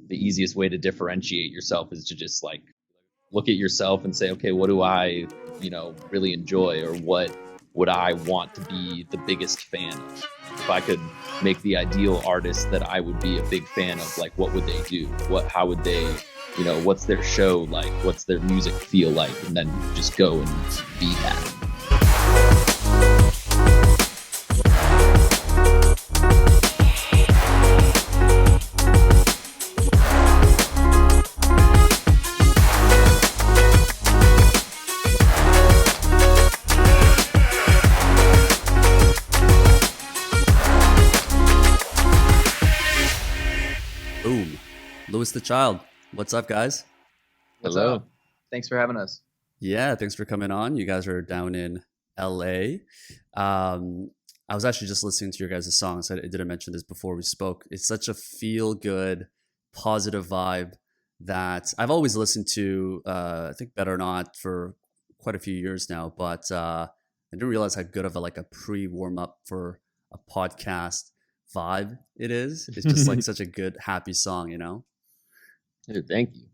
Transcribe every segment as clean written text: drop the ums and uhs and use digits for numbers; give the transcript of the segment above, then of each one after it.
the easiest way to differentiate yourself is to just like look at yourself and say, okay, what do I, really enjoy, or what would I want to be the biggest fan of? If I could make the ideal artist that I would be a big fan of, like, what would they do? How would they, what's their show like? What's their music feel like? And then just go and be that. Louis the Child. What's up, guys? Hello. Thanks for having us. Yeah, thanks for coming on. You guys are down in LA. I was actually just listening to your guys' songs. I didn't mention this before we spoke. It's such a feel-good, positive vibe that I've always listened to, I think Better or Not for quite a few years now, but I didn't realize how good of a pre-warm-up for a podcast vibe it is. It's just like such a good, happy song, Thank you.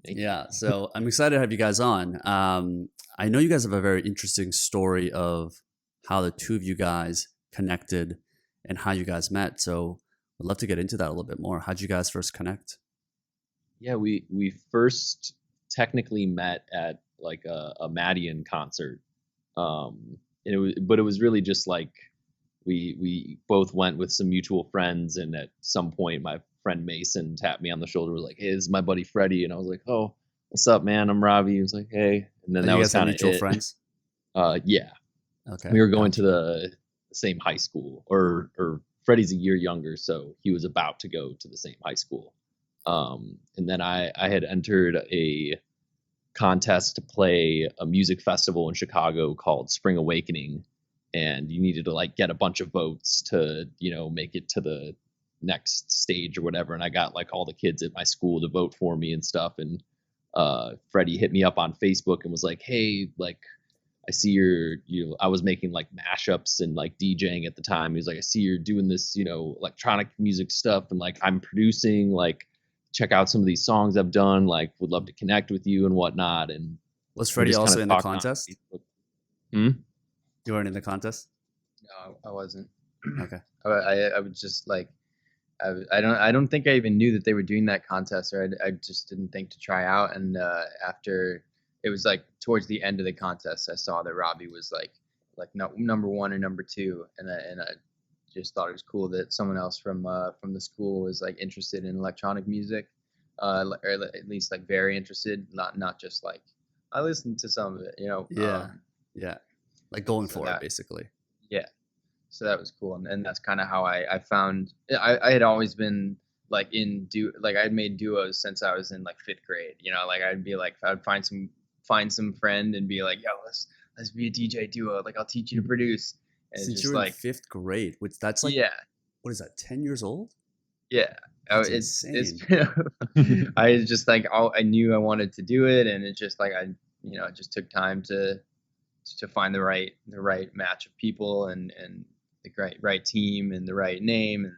Yeah, so I'm excited to have you guys on. I know you guys have a very interesting story of how the two of you guys connected and how you guys met. So I'd love to get into that a little bit more. How'd you guys first connect? Yeah, we first technically met at like a Madeon concert. But it was really just like we both went with some mutual friends, and at some point my friend Mason tapped me on the shoulder, was like, "Hey, this is my buddy Freddie," and I was like, "Oh, what's up, man? I'm Robbie." He was like, "Hey," and then that was kind of mutual friends. Yeah. Okay. We were going to the same high school, or Freddie's a year younger, so he was about to go to the same high school. And then I had entered a contest to play a music festival in Chicago called Spring Awakening, and you needed to like get a bunch of votes to make it to the next stage or whatever. And I got like all the kids at my school to vote for me and stuff. And Freddie hit me up on Facebook and was like, "Hey, like, I see I was making like mashups and like DJing at the time. He was like, "I see you're doing this, electronic music stuff, and like I'm producing, like, check out some of these songs I've done, like, would love to connect with you and whatnot." And was Freddie also in the contest? You weren't in the contest? No, I wasn't. Okay. I was just like, I don't think I even knew that they were doing that contest, or I just didn't think to try out. And after it was like towards the end of the contest, I saw that Robbie was like number one or number two, and I just thought it was cool that someone else from the school was like interested in electronic music, or at least like very interested, not just like I listened to some of it, Yeah, like going for it basically. Yeah. So that was cool, and that's kind of how I found. I had always been like I had made duos since I was in like 5th grade. Like I'd be like, I'd find some friend and be like, "Yo, let's be a DJ duo. Like I'll teach you to produce." And since just you were like in 5th grade, which that's like, yeah, what is that? 10 years old? Yeah, That's it's insane. I just like I knew I wanted to do it, and it just like it just took time to find the right match of people and the right team and the right name, and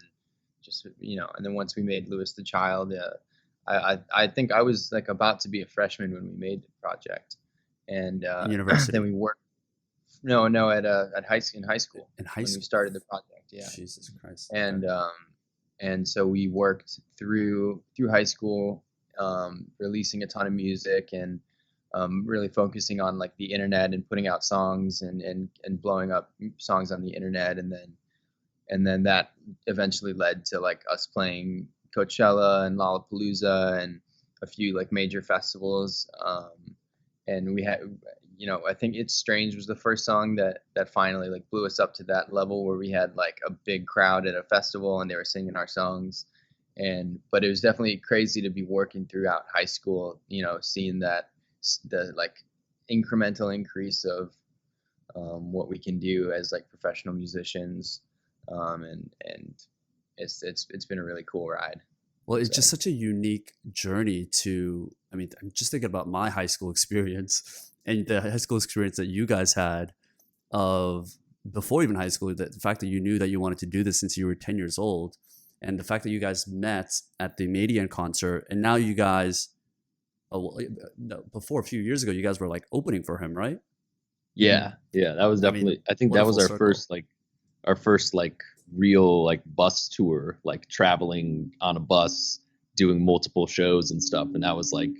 just and then once we made Louis the Child, I think I was like about to be a freshman when we made the project, and university. then we worked at high school in high when school we started the project. Yeah, Jesus Christ. And so we worked through high school, releasing a ton of music and really focusing on like the internet and putting out songs and blowing up songs on the internet, and then that eventually led to like us playing Coachella and Lollapalooza and a few like major festivals, and we had I think It's Strange was the first song that finally like blew us up to that level where we had like a big crowd at a festival and they were singing our songs. But it was definitely crazy to be working throughout high school, seeing that the like incremental increase of what we can do as like professional musicians, and it's been a really cool ride. Well, it's just such a unique journey I'm just thinking about my high school experience and the high school experience that you guys had of before even high school, the fact that you knew that you wanted to do this since you were 10 years old. and the fact that you guys met at the Madeon concert, and now you guys, before a few years ago, you guys were like opening for him, right? Yeah, that was definitely. I think that was our first like real like bus tour, like traveling on a bus, doing multiple shows and stuff, and that was like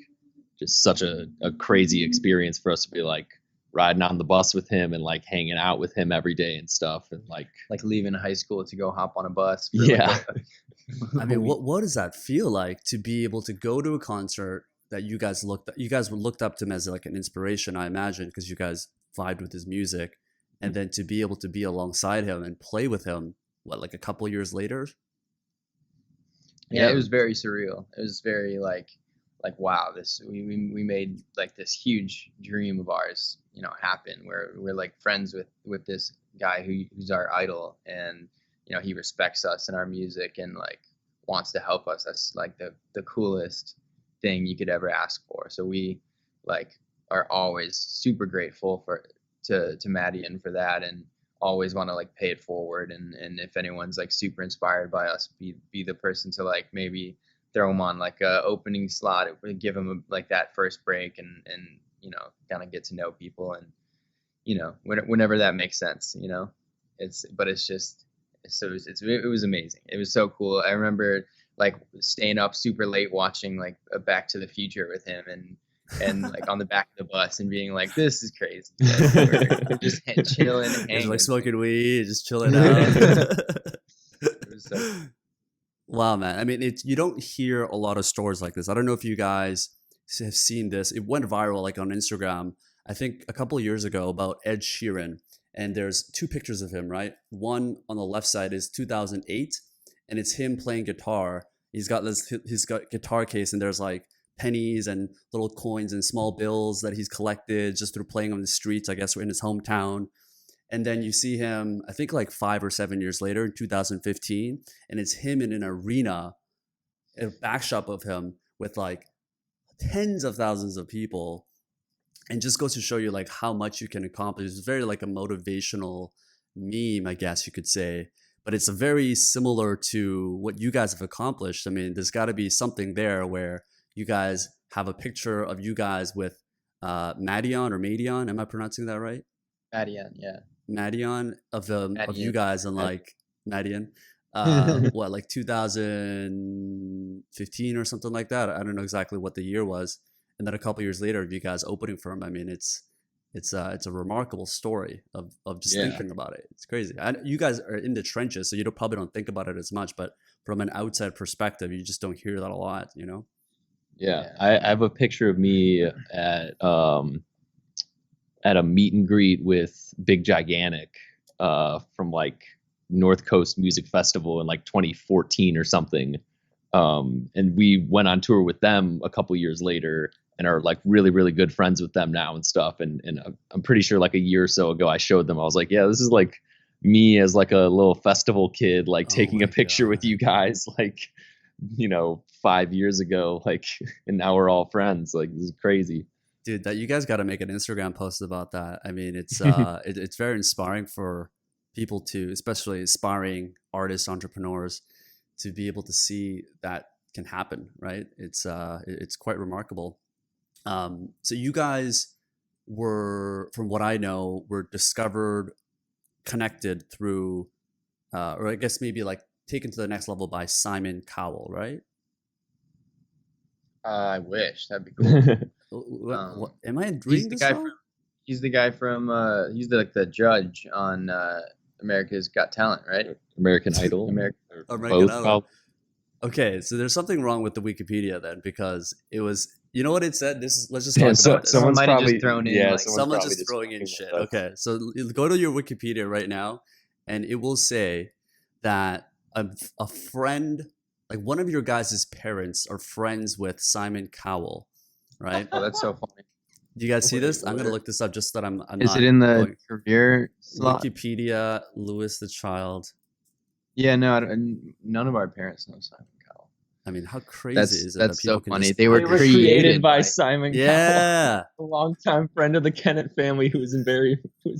just such a crazy experience for us to be like riding on the bus with him and like hanging out with him every day and stuff, and like leaving high school to go hop on a bus. For I mean, what does that feel like to be able to go to a concert that you guys looked up to him as like an inspiration, I imagine, because you guys vibed with his music, and then to be able to be alongside him and play with him, what, like a couple years later? Yeah, it was very surreal. It was very like wow, this we made like this huge dream of ours, happen, where we're like friends with this guy who's our idol, and he respects us and our music and like wants to help us. That's like the coolest thing you could ever ask for. So we like are always super grateful to Madeon for that, and always want to like pay it forward, and if anyone's like super inspired by us, be the person to like maybe throw them on like a opening slot, give them like that first break, and kind of get to know people, and whenever that makes sense, it was amazing. It was so cool. I remember like staying up super late watching like a Back to the Future with him, and like on the back of the bus and being like, this is crazy. Like, we're just chilling and hanging. Just like smoking weed, just chilling out. Wow, man. I mean, you don't hear a lot of stories like this. I don't know if you guys have seen this. It went viral like on Instagram, I think a couple of years ago, about Ed Sheeran. And there's two pictures of him, right? One on the left side is 2008, and it's him playing guitar. He's got his guitar case, and there's like pennies and little coins and small bills that he's collected just through playing on the streets, I guess, in his hometown. And then you see him, I think like 5 or 7 years later in 2015, and it's him in an arena, a backshot of him with like tens of thousands of people, and just goes to show you like how much you can accomplish. It's very like a motivational meme, I guess you could say, but it's very similar to what you guys have accomplished. I mean, there's got to be something there where you guys have a picture of you guys with Madeon or Madeon. Am I pronouncing that right? Madeon, yeah. Madeon of you guys and like Madeon, what, like 2015 or something like that. I don't know exactly what the year was. And then a couple years later, you guys opening for him. I mean, it's a remarkable story of just thinking about it. It's crazy. You guys are in the trenches, so you probably don't think about it as much. But from an outside perspective, you just don't hear that a lot, Yeah, I have a picture of me at a meet and greet with Big Gigantic from like North Coast Music Festival in like 2014 or something. And we went on tour with them a couple years later and are like really, really good friends with them now and stuff. And I'm pretty sure like a year or so ago, I showed them, I was like, yeah, this is like me as like a little festival kid, like taking a picture with you guys, like, 5 years ago, like, and now we're all friends. Like, this is crazy. Dude, that you guys got to make an Instagram post about that. I mean, it's it's very inspiring for people to, especially aspiring artists, entrepreneurs, to be able to see that can happen, right? It's quite remarkable. So you guys were, from what I know, were discovered, connected through, or I guess maybe like taken to the next level by Simon Cowell, right? I wish. That'd be cool. What, am I reading this wrong? He's the guy from he's the judge on America's Got Talent, right? American Idol. American Idol. Okay, so there's something wrong with the Wikipedia then, because it was, you know what it said? Let's just talk about this. Someone might have just thrown in. Yeah, someone's just throwing in shit. Okay, so go to your Wikipedia right now, and it will say that a friend, like one of your guys' parents, are friends with Simon Cowell, right? Oh, that's so funny. Do you guys see this? I'm gonna look this up just so that I'm Is it in the career slot? Wikipedia, Louis the Child. Yeah, no, none of our parents know Simon Cowell. I mean, how crazy is it that people so funny. Just... They were created by Simon Cowell. Yeah. A longtime friend of the Kennett family who was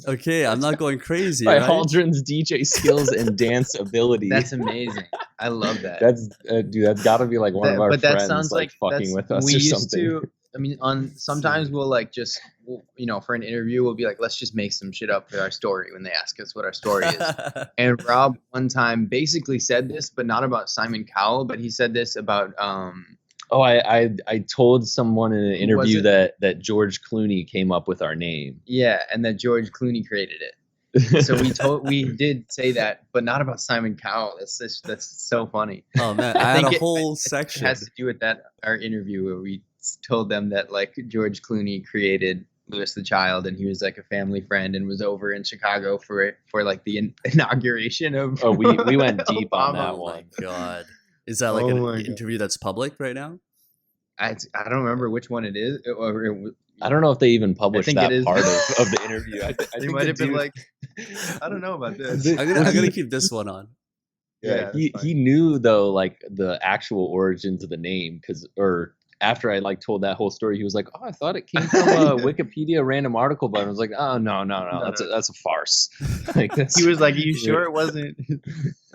Okay, I'm not going crazy. By right? Hauldren's DJ skills and dance ability. That's amazing. I love that. That's dude. That's got to be like one of our But that friends sounds like fucking with us we or used something. to. I mean, sometimes we'll like just for an interview we'll be like, let's just make some shit up for our story when they ask us what our story is. And Rob one time basically said this, but not about Simon Cowell, but he said this about Oh, I told someone in an Who was interview it? that George Clooney came up with our name. yeah, and that George Clooney created it. So we did say that, but not about Simon Cowell. That's so funny. Oh man, I had think a whole it section. has to do with that our interview where we told them that like George Clooney created Louis the Child, and he was like a family friend and was over in Chicago for like the inauguration of. Oh, we went deep on Obama. that Oh my one. god, is that like Oh an my God. interview that's public right now? I don't remember which one it is. I don't know if they even published think that it is. part of the interview. I They think might the have been dude- like, I don't know about this. The- I'm gonna keep this one on. Yeah, that's he fine. knew though like the actual origins of the name or after I like told that whole story, he was like, "Oh, I thought it came from a Wikipedia random article," but I was like, "Oh no, No, that's a farce." Like that's, He was like, "Are you sure it wasn't?"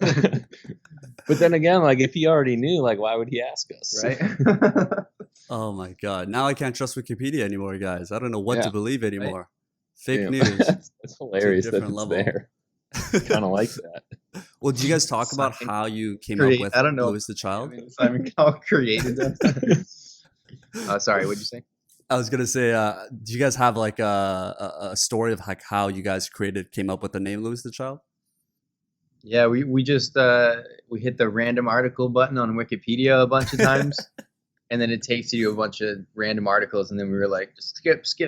But then again, like if he already knew, like why would he ask us? Right? Oh my god, now I can't trust Wikipedia anymore, guys. I don't know what Yeah, to believe anymore. Fake Yeah. news. That's hilarious that different it's level. there. Kind of like that. Well, did you guys talk about Simon how you came up with I don't know. Louis the Child? Simon Cowell created that. Sorry, what'd you say? I was gonna say, do you guys have like a story of like how you guys came up with the name Louis the Child? Yeah, we just we hit the random article button on Wikipedia a bunch of times, and then it takes you to a bunch of random articles, and then we were like, just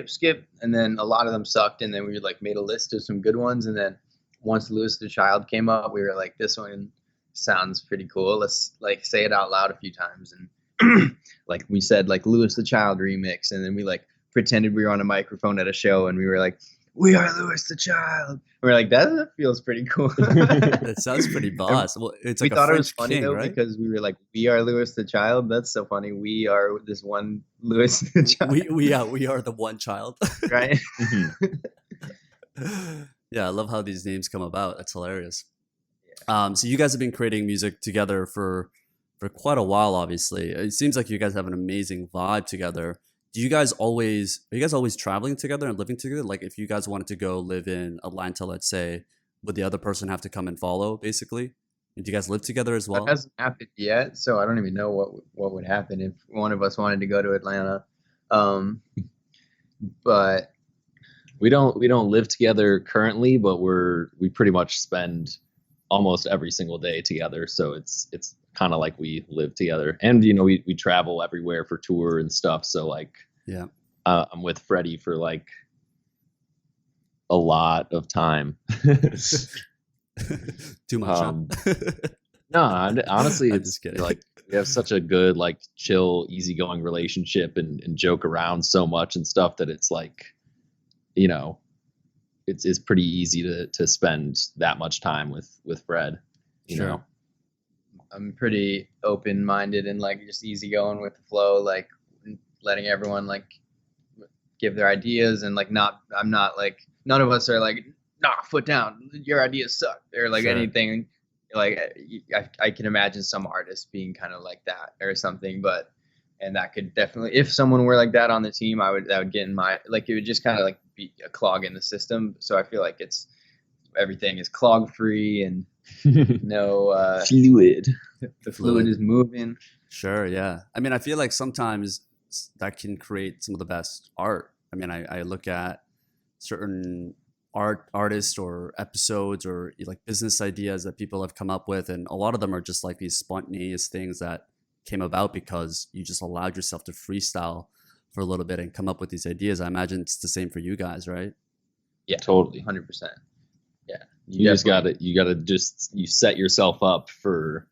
skip, and then a lot of them sucked, and then we like made a list of some good ones, and then once Louis the Child came up, we were like, this one sounds pretty cool. Let's like say it out loud a few times, and like we said like Louis the Child remix, and then we like pretended we were on a microphone at a show, and we were like, we are Louis the Child. And we're like, that feels pretty cool. That sounds pretty boss. Well, it's like we a thought French it was funny king, though right? because we were like, we are Louis the Child. That's so funny. We are this one Louis the Child. we are the one child. Right? Yeah, I love how these names come about. That's hilarious. So you guys have been creating music together for quite a while. Obviously, it seems like you guys have an amazing vibe together. Are you guys always traveling together and living together? Like, if you guys wanted to go live in Atlanta, let's say, would the other person have to come and follow? Basically, and do you guys live together as well? That hasn't happened yet, so I don't even know what would happen if one of us wanted to go to Atlanta. But We don't live together currently, but we pretty much spend almost every single day together. So it's kind of like we live together, and we travel everywhere for tour and stuff. So like Yeah. I'm with Freddie for like a lot of time. Too much. Huh? No, honestly, I'm it's just kidding. like we have such a good, like, chill, easygoing relationship and joke around so much and stuff that it's like, it's pretty easy to spend that much time with Fred. You Sure. know, I'm pretty open-minded and like just easygoing with the flow, like letting everyone like give their ideas and like I'm not like, none of us are like, nah, foot down, your ideas suck, or like Sure. anything. Like I can imagine some artists being kind of like that or something, and that could definitely, if someone were like that on the team, that would get in my, like, it would just kind of like be a clog in the system. So I feel like everything is clog free and no fluid. the fluid is moving. Sure, yeah. I mean, I feel like sometimes that can create some of the best art. I mean, I look at certain artists or episodes or like business ideas that people have come up with, and a lot of them are just like these spontaneous things that came about because you just allowed yourself to freestyle for a little bit and come up with these ideas. I imagine it's the same for you guys, right? Yeah, Totally. 100%. Yeah, You set yourself up for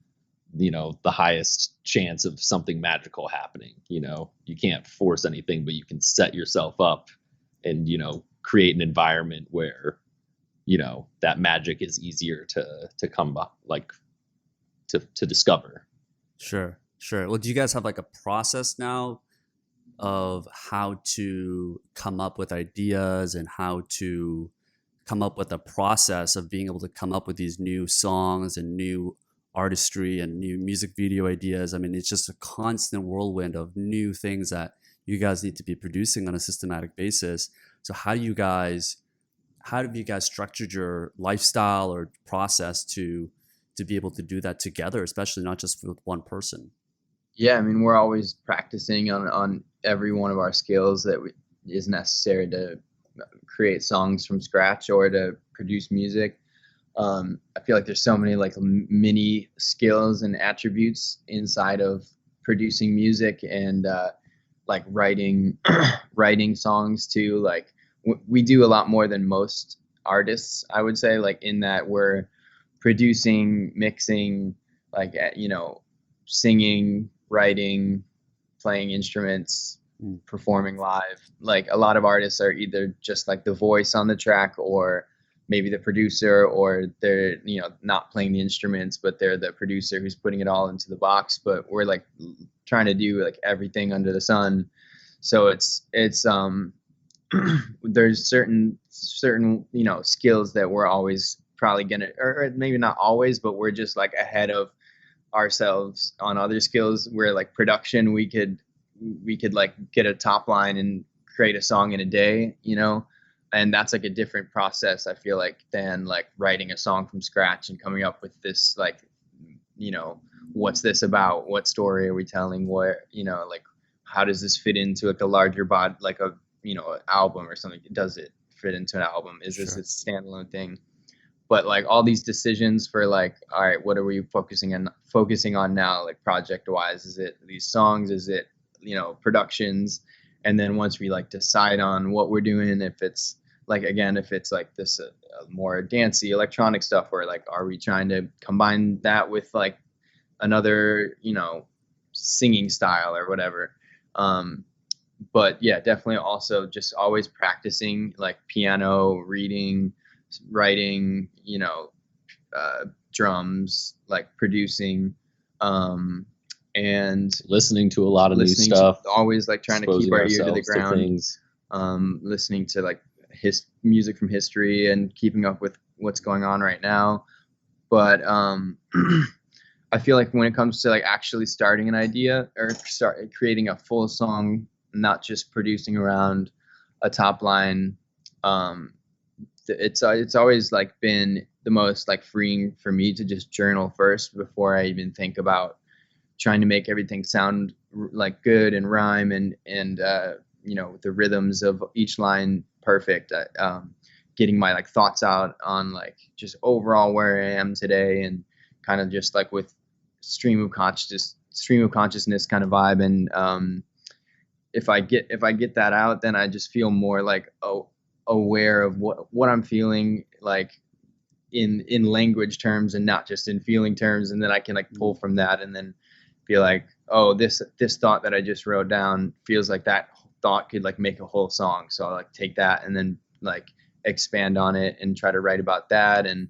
the highest chance of something magical happening. You can't force anything, but you can set yourself up and create an environment where that magic is easier to come by, like to discover. Sure. Well, do you guys have like a process now of how to come up with ideas and how to come up with a process of being able to come up with these new songs and new artistry and new music video ideas. I mean, it's just a constant whirlwind of new things that you guys need to be producing on a systematic basis. So how have you guys structured your lifestyle or process to be able to do that together, especially not just with one person? Yeah, I mean, we're always practicing on every one of our skills that is necessary to create songs from scratch or to produce music. I feel like there's so many like mini skills and attributes inside of producing music and like writing writing songs too. Like we do a lot more than most artists, I would say, like in that we're producing, mixing, like singing, writing, playing instruments, performing live. Like a lot of artists are either just like the voice on the track, or maybe the producer, or they're not playing the instruments, but they're the producer who's putting it all into the box. But we're like trying to do like everything under the sun. So it's there's certain skills that we're always probably gonna, or maybe not always, but we're just like ahead of ourselves on other skills where like production, we could like get a top line and create a song in a day, and that's like a different process, I feel like, than like writing a song from scratch and coming up with this like what's this about, what story are we telling, what like how does this fit into like a larger body, like a album or something. Does it fit into an album? Is this a standalone thing? But like all these decisions for like, all right, what are we focusing on now, like project wise? Is it these songs? Is it productions? And then once we like decide on what we're doing, if it's like, again, if it's like this more dancey electronic stuff, or like are we trying to combine that with like another singing style or whatever. But yeah, definitely also just always practicing like piano, reading, writing, drums, like producing, and listening to a lot of new stuff. Always like trying to keep our ear to the ground. Listening to like music from history and keeping up with what's going on right now. But I feel like when it comes to like actually starting an idea or creating a full song, not just producing around a top line, it's always like been the most like freeing for me to just journal first before I even think about trying to make everything sound like good and rhyme and the rhythms of each line perfect. Getting my like thoughts out on like just overall where I am today, and kind of just like with stream of consciousness kind of vibe. And if I get that out, then I just feel more like aware of what I'm feeling, like in language terms and not just in feeling terms. And then I can like pull from that and then be like, oh, this thought that I just wrote down feels like that thought could like make a whole song. So I'll like take that and then like expand on it and try to write about that. And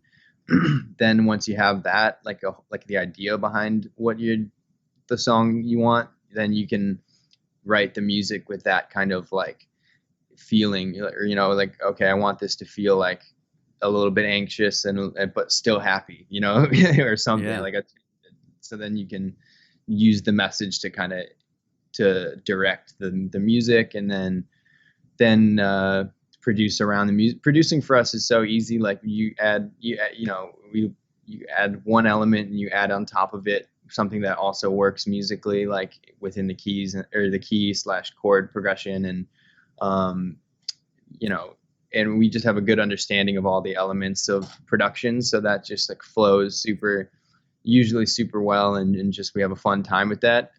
then once you have that, like the idea behind the song you want, then you can write the music with that kind of like feeling, or like, okay, I want this to feel like a little bit anxious and but still happy, or something. Like so then you can use the message to kind of to direct the music, and then produce around the music. Producing for us is so easy. Like you add one element and you add on top of it something that also works musically, like within the keys or the key / chord progression, and and we just have a good understanding of all the elements of production, so that just like flows usually super well, and just we have a fun time with that.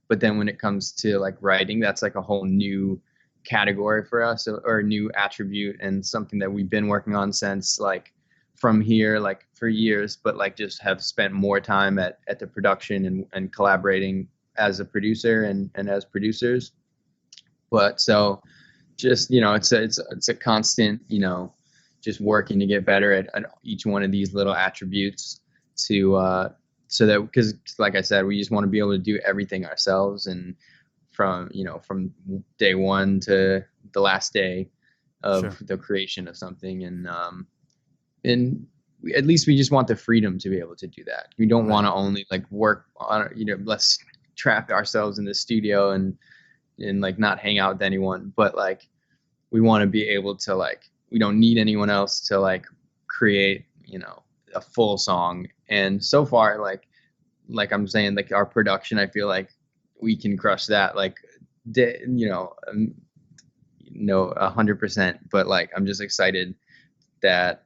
But then when it comes to like writing, that's like a whole new category for us, or a new attribute, and something that we've been working on since like from here, like for years, but like just have spent more time at the production and collaborating as a producer and as producers. But so just, it's a constant, just working to get better at each one of these little attributes to, so that, because like I said, we just want to be able to do everything ourselves, and from day one to the last day of the creation of something. And at least we just want the freedom to be able to do that. We don't Right. want to only like work on, let's trap ourselves in the studio and like not hang out with anyone, but like we want to be able to like, we don't need anyone else to like create, a full song. And so far, I'm saying, like our production, I feel like we can crush that, like, 100%. But like, I'm just excited that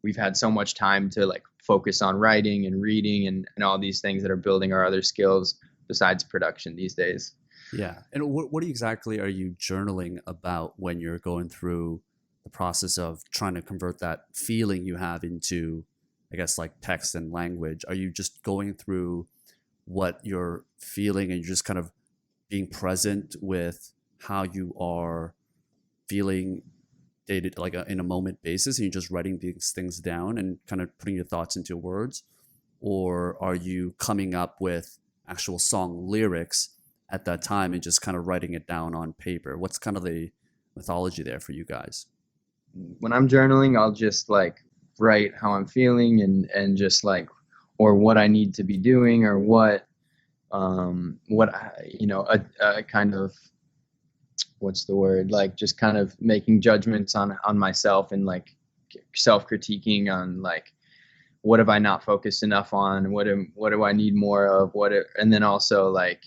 we've had so much time to like focus on writing and reading and all these things that are building our other skills besides production these days. Yeah. And what exactly are you journaling about when you're going through the process of trying to convert that feeling you have into, I guess, like text and language? Are you just going through what you're feeling and you're just kind of being present with how you are feeling dated, like in a moment basis, and you're just writing these things down and kind of putting your thoughts into words? Or are you coming up with actual song lyrics at that time and just kind of writing it down on paper? What's kind of the mythology there for you guys? When I'm journaling, I'll just like write how I'm feeling and just like, or what I need to be doing, or what a kind of, what's the word, like just kind of making judgments on myself and like self-critiquing on like, what have I not focused enough on, what do I need more of, and then also like,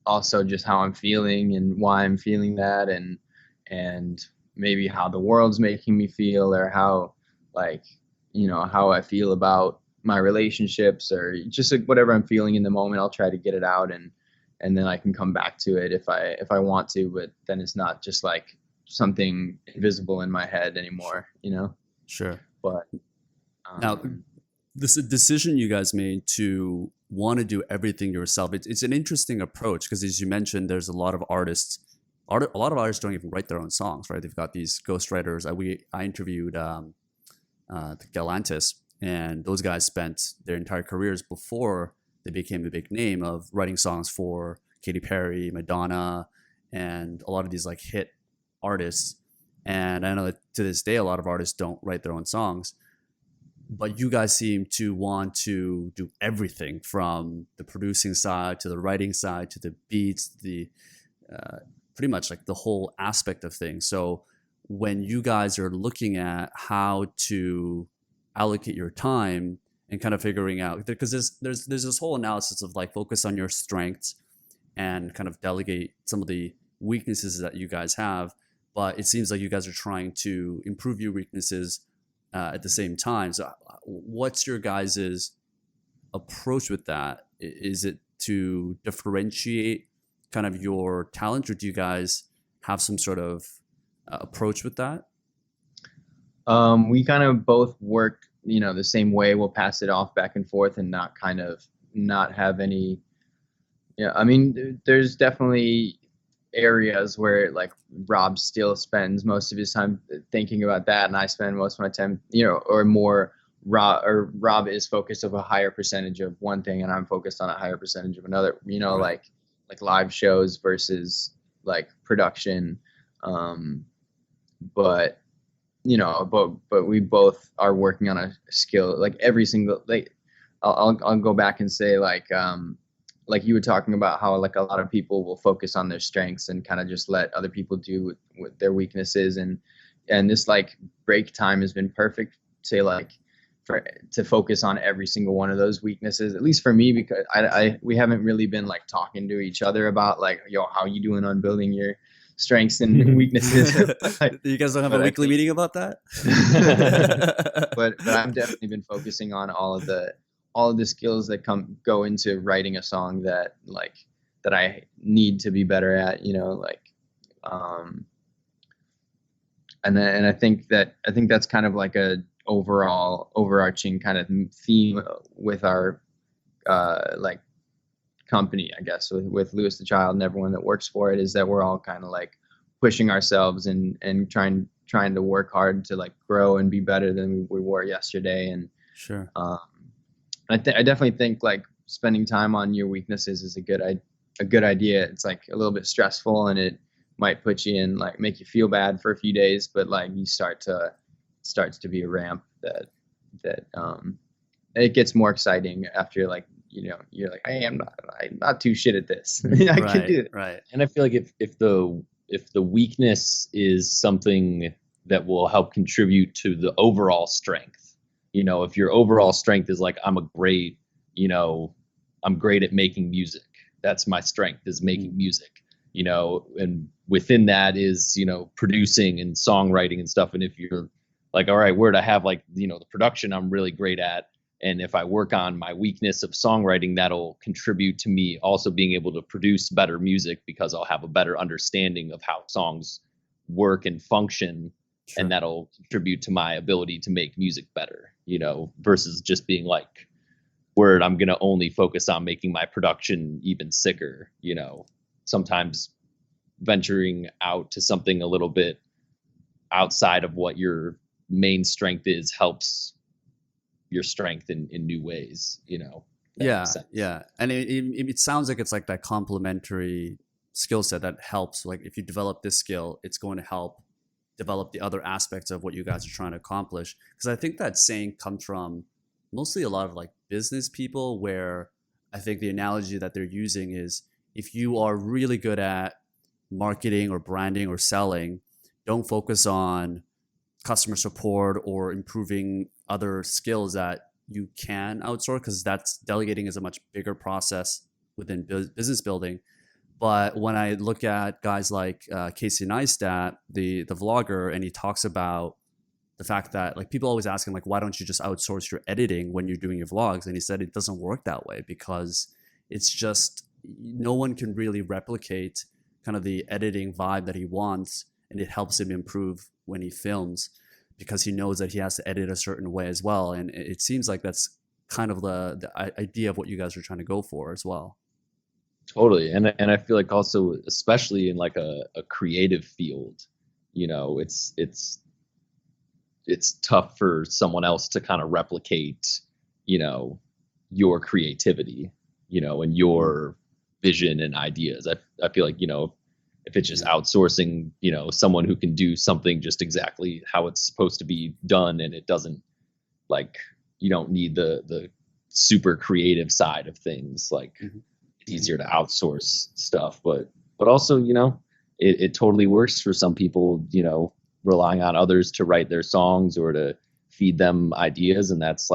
also just how I'm feeling and why I'm feeling that, and maybe how the world's making me feel, or how, like, how I feel about my relationships, or just like whatever I'm feeling in the moment. I'll try to get it out, and then I can come back to it if I want to, but then it's not just like something invisible in my head anymore, Sure. But Now, this decision you guys made to want to do everything yourself, it's an interesting approach, because as you mentioned, there's a lot of artists. A lot of artists don't even write their own songs, right? They've got these ghostwriters. I interviewed the Galantis, and those guys spent their entire careers before they became the big name of writing songs for Katy Perry, Madonna, and a lot of these like hit artists. And I know that to this day, a lot of artists don't write their own songs, but you guys seem to want to do everything from the producing side to the writing side to the beats, the pretty much like the whole aspect of things. So when you guys are looking at how to allocate your time and kind of figuring out, because there's this whole analysis of like focus on your strengths and kind of delegate some of the weaknesses that you guys have, but it seems like you guys are trying to improve your weaknesses at the same time. So what's your guys's approach with that? Is it to differentiate kind of your talent, or do you guys have some sort of approach with that? We kind of both work, the same way. We'll pass it off back and forth and not have any. Yeah, I mean, there's definitely areas where like Rob still spends most of his time thinking about that, and I spend most of my time, or more. Rob is focused of a higher percentage of one thing, and I'm focused on a higher percentage of another. Right. Like live shows versus like production. But but we both are working on a skill, like every single, like I'll go back and say like you were talking about how like a lot of people will focus on their strengths and kind of just let other people do with their weaknesses, and this like break time has been perfect to like to focus on every single one of those weaknesses, at least for me, because we haven't really been like talking to each other about like, yo, how you doing on building your strengths and weaknesses. You guys don't have a weekly meeting about that? but I've definitely been focusing on all of the skills that go into writing a song that I need to be better at, and I think that's kind of like a overarching kind of theme with our like company, I guess, with Lewis the Child and everyone that works for it, is that we're all kind of like pushing ourselves and trying to work hard to like grow and be better than we were yesterday. And sure, I definitely think like spending time on your weaknesses is a good idea. It's like a little bit stressful, and it might put you in like make you feel bad for a few days, but like you starts to be a ramp that that it gets more exciting after like, you're like, I'm not too shit at this. I can do it. Right. And I feel like if the weakness is something that will help contribute to the overall strength, if your overall strength is like, I'm great at making music. That's my strength, is making music, and within that is, producing and songwriting and stuff. And if you're like, all right, where to have like, the production I'm really great at. And if I work on my weakness of songwriting, that'll contribute to me also being able to produce better music, because I'll have a better understanding of how songs work and function. Sure. And that'll contribute to my ability to make music better, versus just being like, where I'm going to only focus on making my production even sicker, sometimes venturing out to something a little bit outside of what your main strength is helps your strength in new ways, Yeah. And it sounds like it's like that complementary skill set that helps. Like if you develop this skill, it's going to help develop the other aspects of what you guys are trying to accomplish. Because I think that saying comes from mostly a lot of like business people, where I think the analogy that they're using is, if you are really good at marketing or branding or selling, don't focus on customer support or improving other skills that you can outsource, because that's delegating is a much bigger process within business building. But when I look at guys like Casey Neistat, the vlogger, and he talks about the fact that like people always ask him like, why don't you just outsource your editing when you're doing your vlogs? And he said it doesn't work that way, because it's just, no one can really replicate kind of the editing vibe that he wants, and it helps him improve when he films, because he knows that he has to edit a certain way as well. And it seems like that's kind of the idea of what you guys are trying to go for as well. Totally. And I feel like also, especially in like a creative field, it's tough for someone else to kind of replicate, your creativity, and your vision and ideas. I feel like, if it's just outsourcing, someone who can do something just exactly how it's supposed to be done, and it doesn't, like, you don't need the super creative side of things, like it's easier to outsource stuff, but also, it totally works for some people, relying on others to write their songs or to feed them ideas. And that's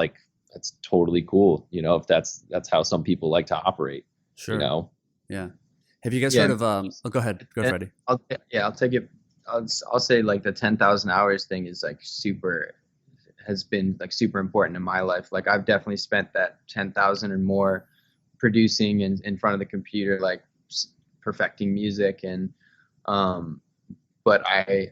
totally cool. If that's how some people like to operate, Sure. Yeah. Have you guys heard of, go ahead, Freddie. I'll take it. I'll say like the 10,000 hours thing is like has been like super important in my life. Like I've definitely spent that 10,000 or more producing in front of the computer, like perfecting music. And, but I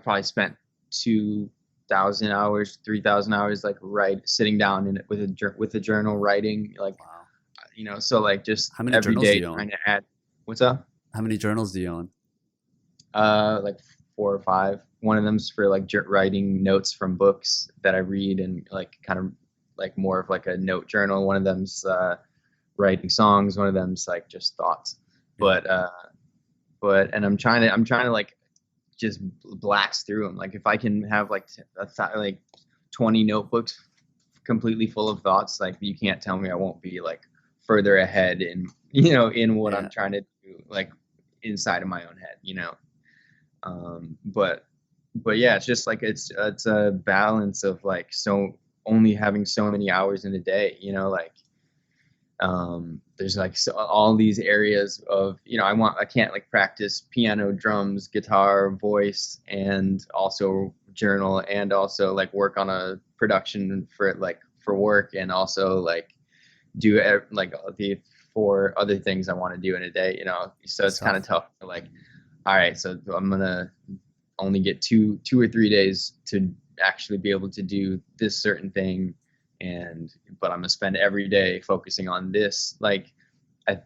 probably spent 2,000 hours, 3,000 hours, like sitting down in it with a journal writing, like, wow. So like just how many every journals day do you own? trying to add. What's up? How many journals do you own? Like 4 or 5. One of them's for like writing notes from books that I read, and like kind of like more of like a note journal. One of them's writing songs. One of them's like just thoughts. But and I'm trying to like just blast through them. Like if I can have like 20 notebooks completely full of thoughts, like you can't tell me I won't be like further ahead in what I'm trying to do, like inside of my own head, but yeah, it's just like it's a balance of like only having so many hours in a day, like there's like all these areas of I can't like practice piano, drums, guitar, voice, and also journal, and also like work on a production for work, and also like do like the 4 other things I want to do in a day, so it's kind of tough to like, all right, so I'm gonna only get 2 or 3 days to actually be able to do this certain thing, but I'm gonna spend every day focusing on this. Like I've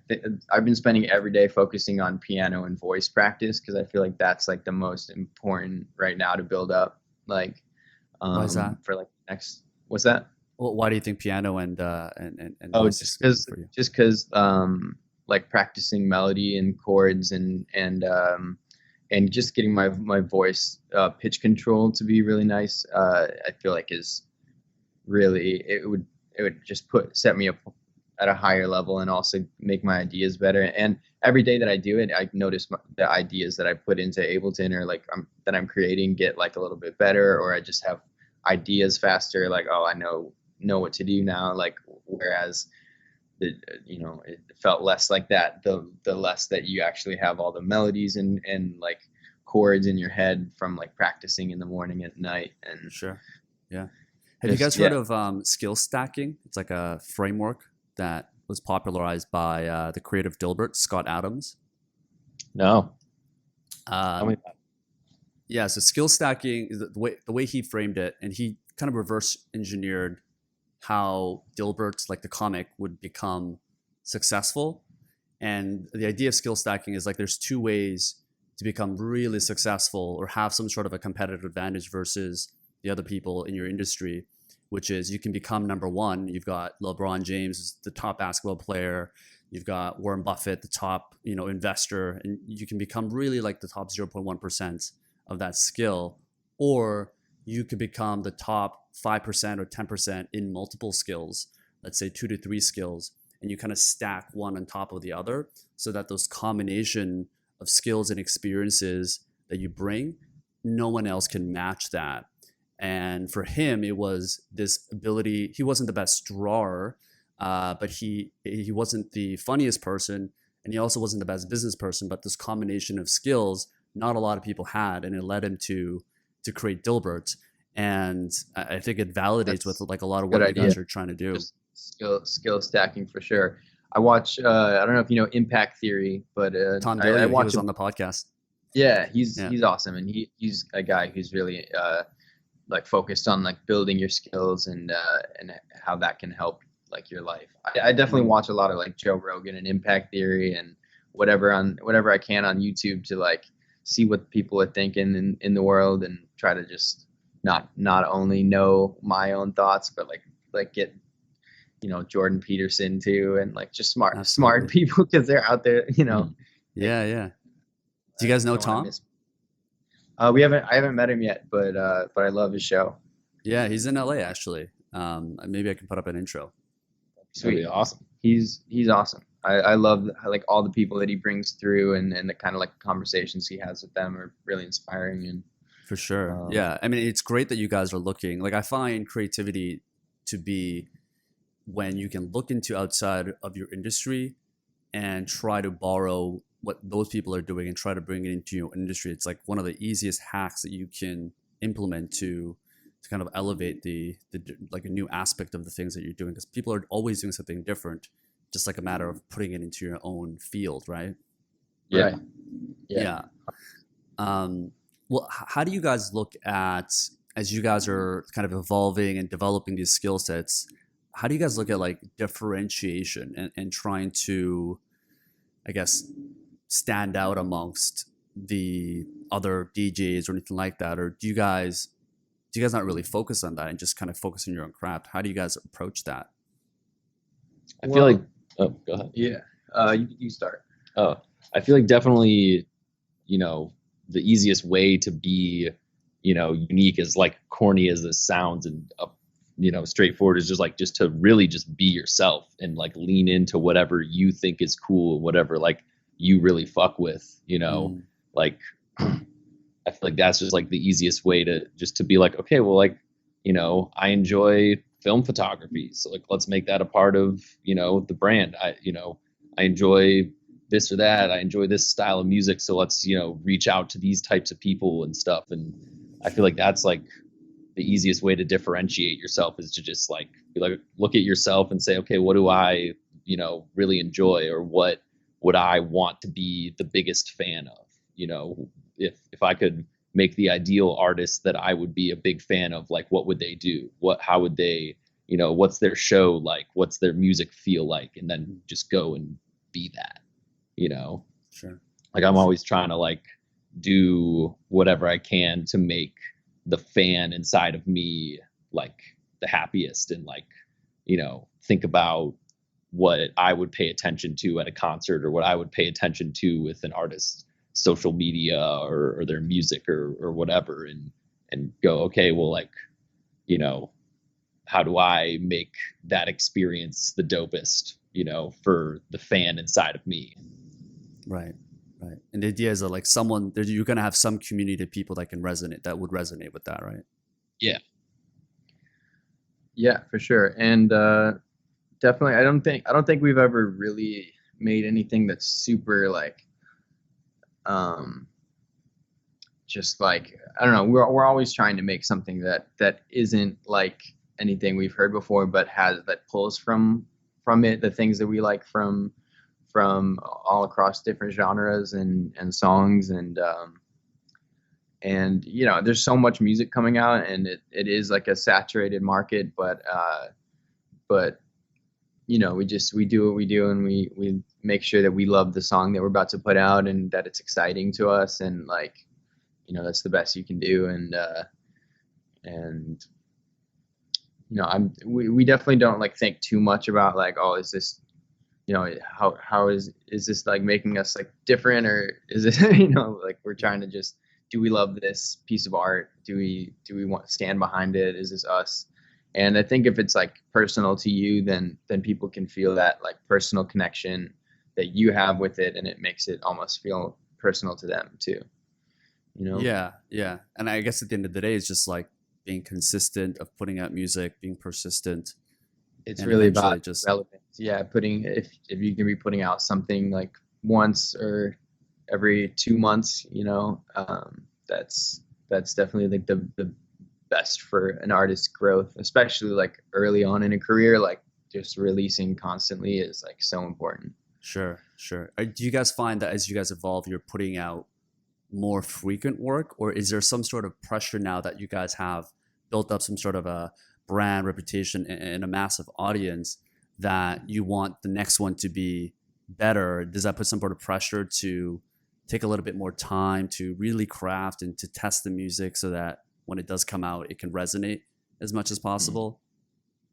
been spending every day focusing on piano and voice practice, because I feel like that's like the most important right now to build up. Like why is that? For like next, what's that? Well, why do you think piano and voice just because like practicing melody and chords and just getting my voice pitch control to be really nice, I feel like is really, it would just set me up at a higher level and also make my ideas better. And every day that I do it, I notice the ideas that I put into Ableton or like that I'm creating get like a little bit better, or I just have ideas faster. Like, oh, I know what to do now. Like, whereas it felt less like that the less that you actually have all the melodies and like chords in your head from like practicing in the morning at night. And Sure. Yeah. Have you guys heard of Skillstacking? It's like a framework that was popularized by the creative Dilbert, Scott Adams. No. Tell me about it. Yeah, so Skillstacking, the way he framed it, and he kind of reverse engineered how Dilbert's, like the comic, would become successful. And the idea of skill stacking is like there's two ways to become really successful or have some sort of a competitive advantage versus the other people in your industry, which is you can become number one. You've got LeBron James, the top basketball player. You've got Warren Buffett, the top, investor, and you can become really like the top 0.1% of that skill. Or you could become the top 5% or 10% in multiple skills, let's say 2 to 3 skills, and you kind of stack one on top of the other so that those combination of skills and experiences that you bring, no one else can match that. And for him, it was this ability. He wasn't the best drawer, but he wasn't the funniest person, and he also wasn't the best business person. But this combination of skills, not a lot of people had, and it led him to create Dilbert. And I think it validates with like a lot of what you guys are trying to do. Just skill stacking for sure. I watch. I don't know if you know Impact Theory, but Tom Daly, he was on the podcast. Yeah, he's awesome, and he's a guy who's really like focused on like building your skills and how that can help like your life. I definitely watch a lot of like Joe Rogan and Impact Theory and whatever I can on YouTube to like see what people are thinking in the world and try to just not only know my own thoughts, but like get Jordan Peterson too, and like just smart people because they're out there, Yeah. Do you guys know Tom? I haven't met him yet, but I love his show. Yeah, he's in LA actually. Maybe I can put up an intro. Sweet. That'd be awesome. He's awesome. I love like all the people that he brings through and the kind of like conversations he has with them are really inspiring. And for sure. Yeah. I mean, it's great that you guys are looking. Like I find creativity to be when you can look into outside of your industry and try to borrow what those people are doing and try to bring it into your industry. It's like one of the easiest hacks that you can implement to kind of elevate the like a new aspect of the things that you're doing, because people are always doing something different, just like a matter of putting it into your own field, right? Yeah. Well, how do you guys look at, as you guys are kind of evolving and developing these skill sets, how do you guys look at like differentiation and trying to, I guess, stand out amongst the other DJs or anything like that? Or do you guys not really focus on that and just kind of focus on your own craft? How do you guys approach that? I feel like, go ahead. Yeah. You start. Oh, I feel like definitely, the easiest way to be, unique, is like corny as this sounds and straightforward, is just to really just be yourself and like lean into whatever you think is cool and whatever like you really fuck with, like I feel like that's just like the easiest way to be like, okay, well, like, I enjoy film photography, so like let's make that a part of the brand. I enjoy this or that. I enjoy this style of music, so let's reach out to these types of people and stuff. And I feel like that's like the easiest way to differentiate yourself, is to just like be like, look at yourself and say, okay, what do I really enjoy, or what would I want to be the biggest fan of? If I could make the ideal artist that I would be a big fan of, like what would they do? How would they, what's their show like? What's their music feel like? And then just go and be that, Sure. Like I'm always trying to like do whatever I can to make the fan inside of me like the happiest, and like, think about what I would pay attention to at a concert, or what I would pay attention to with an artist's social media or their music or whatever, and go, okay, well, like, how do I make that experience the dopest, for the fan inside of me. Right. Right. And the idea is that like you're going to have some community of people that would resonate with that. Right. Yeah. Yeah, for sure. And definitely, I don't think we've ever really made anything that's super like, just like, I don't know. We're always trying to make something that isn't like anything we've heard before, but that pulls from it, the things that we like from all across different genres and songs, and there's so much music coming out, and it is like a saturated market, but we do what we do, and we make sure that we love the song that we're about to put out and that it's exciting to us, and like, that's the best you can do. And we definitely don't like think too much about like, oh, is this, how is this like making us like different, or is it, like we're trying to just, do we love this piece of art? Do we want to stand behind it? Is this us? And I think if it's like personal to you, then people can feel that like personal connection that you have with it, and it makes it almost feel personal to them too. Yeah. Yeah. And I guess at the end of the day, it's just like being consistent of putting out music, being persistent. It's and really eventually about just relevance. Yeah, if you can be putting out something like once or every 2 months, that's definitely like the best for an artist's growth, especially like early on in a career. Like just releasing constantly is like so important. Sure. Do you guys find that as you guys evolve, you're putting out more frequent work, or is there some sort of pressure now that you guys have built up some sort of a brand reputation and a massive audience that you want the next one to be better? Does that put some sort of pressure to take a little bit more time to really craft and to test the music so that when it does come out, it can resonate as much as possible?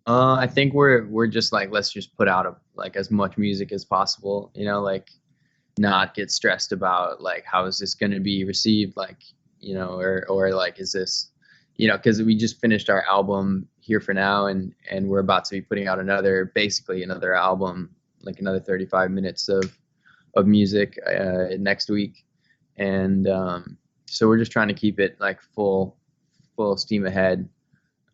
I think we're just like, let's just put out like as much music as possible, like not get stressed about like, how is this going to be received, like, or like, is this, because we just finished our album Here for Now, and we're about to be putting out basically another album, like another 35 minutes of music next week. And so we're just trying to keep it like full steam ahead.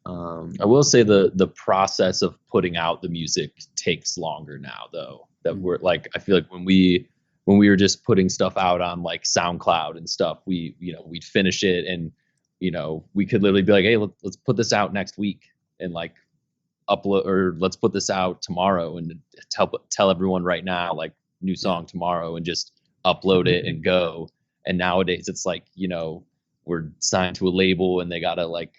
I will say the process of putting out the music takes longer now, though. That we're like, I feel like when we were just putting stuff out on like SoundCloud and stuff, we'd finish it, and we could literally be like, hey, let's put this out next week, and like upload, or let's put this out tomorrow and tell everyone right now, like, new song tomorrow, and just upload it and go. And nowadays it's like, we're signed to a label, and they gotta like,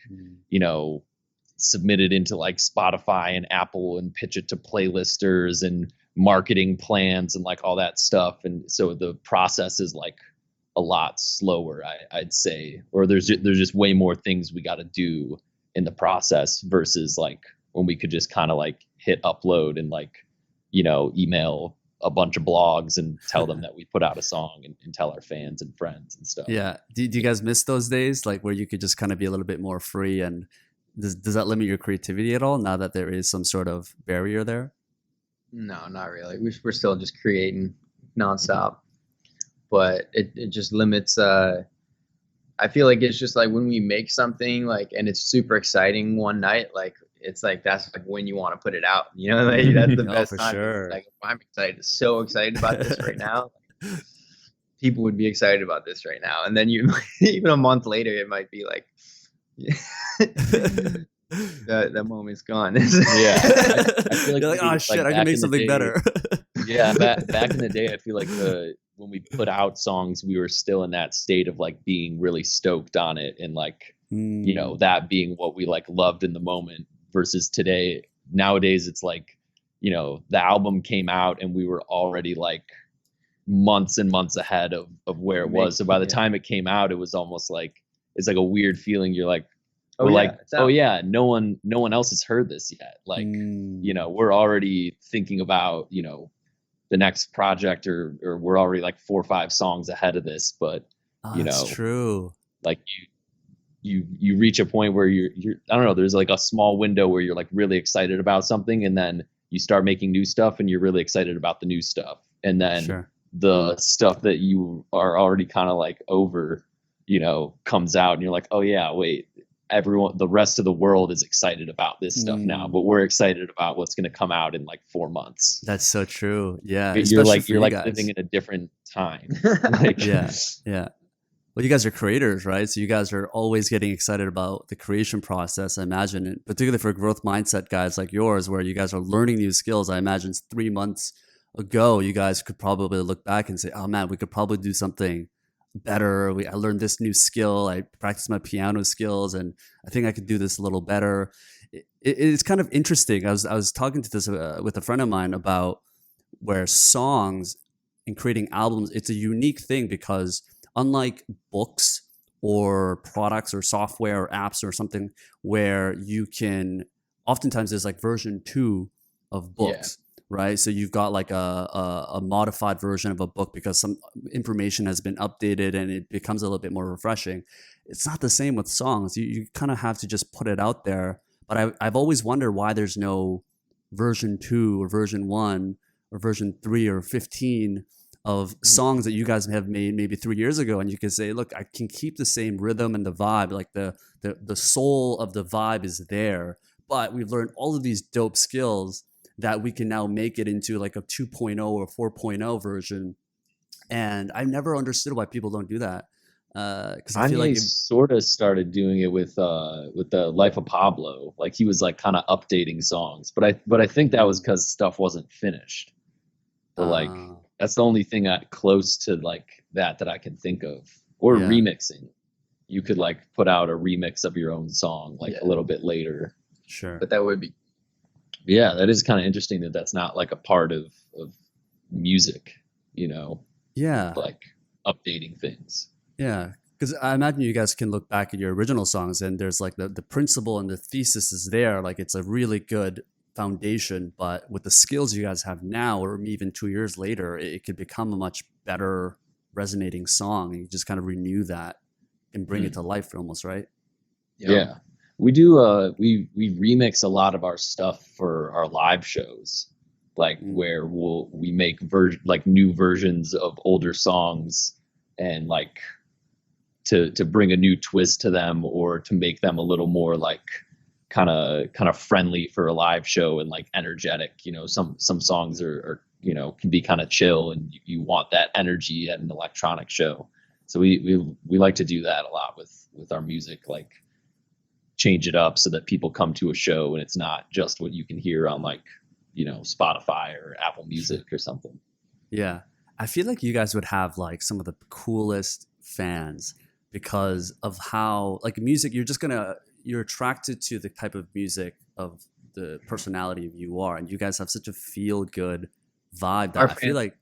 submit it into like Spotify and Apple and pitch it to playlisters and marketing plans and like all that stuff. And so the process is like a lot slower, I'd say, or there's just way more things we got to do in the process versus like when we could just kind of like hit upload and like, email a bunch of blogs and tell them that we put out a song, and tell our fans and friends and stuff. Yeah. Do you guys miss those days, like where you could just kind of be a little bit more free? And does that limit your creativity at all now that there is some sort of barrier there? No, not really. We're still just creating nonstop, but it just limits. I feel like it's just like when we make something like, and it's super exciting one night, like it's like that's like when you want to put it out. Like, that's the best for time. sure. Like, I'm so excited about this right now. People would be excited about this right now, and then even a month later, it might be like, that moment's gone. Yeah, I feel like you're like, oh shit, I can make something better. Yeah, back in the day, I feel like when we put out songs, we were still in that state of like being really stoked on it, and like that being what we like loved in the moment. Versus today, nowadays it's like, the album came out and we were already like months and months ahead of where it was. So by the time it came out, it was almost like, it's like a weird feeling. You're like, no one else has heard this yet. Like, we're already thinking about, the next project, or we're already like 4 or 5 songs ahead of this. But, that's true. Like you reach a point where you're I don't know, there's like a small window where you're like really excited about something, and then you start making new stuff and you're really excited about the new stuff, and then Sure. the stuff that you are already kind of like over, comes out, and you're like, oh yeah, wait, everyone, the rest of the world is excited about this stuff now, but we're excited about what's going to come out in like 4 months. That's so true. Yeah, You're especially like for you're you like guys. living in a different time. Like, Yeah, yeah. Well, you guys are creators, right? So you guys are always getting excited about the creation process, I imagine, and particularly for growth mindset guys like yours, where you guys are learning new skills. I imagine 3 months ago, you guys could probably look back and say, "Oh man, we could probably do something better. I learned this new skill. I practiced my piano skills, and I think I could do this a little better." It's kind of interesting. I was talking to this with a friend of mine about where songs and creating albums, it's a unique thing because unlike books or products or software or apps or something where you can oftentimes there's like version 2 of Yeah. books, right? So you've got like a modified version of a book because some information has been updated and it becomes a little bit more refreshing. It's not the same with songs. You kind of have to just put it out there. But I've always wondered why there's no version 2 or version 1 or version 3 or 15 of songs that you guys have made maybe 3 years ago, and you can say, look, I can keep the same rhythm and the vibe, like the soul of the vibe is there, but we've learned all of these dope skills that we can now make it into like a 2.0 or 4.0 version. And I've never understood why people don't do that, because I feel like Kanye sort of started doing it with the Life of Pablo. Like he was like kind of updating songs, but I think that was because stuff wasn't finished. But like that's the only thing close to like that I can think of. Or Yeah. remixing. You could like put out a remix of your own song like a little bit later. Sure. But that would be Yeah, that is kind of interesting that that's not like a part of music, Yeah. like updating things. Yeah, because I imagine you guys can look back at your original songs and there's like the principle and the thesis is there. Like it's a really good foundation, but with the skills you guys have now, or even 2 years later, it could become a much better resonating song. And you just kind of renew that and bring it to life almost, right? Yeah. We do we remix a lot of our stuff for our live shows. Like where we make like new versions of older songs and like to bring a new twist to them, or to make them a little more like kind of friendly for a live show and like energetic. Some songs are can be kind of chill, and you want that energy at an electronic show. So we like to do that a lot with our music, like change it up so that people come to a show and it's not just what you can hear on like Spotify or Apple Music or something. Yeah, I feel like you guys would have like some of the coolest fans because of how like music, you're attracted to the type of music of the personality of you are, and you guys have such a feel good vibe that I feel like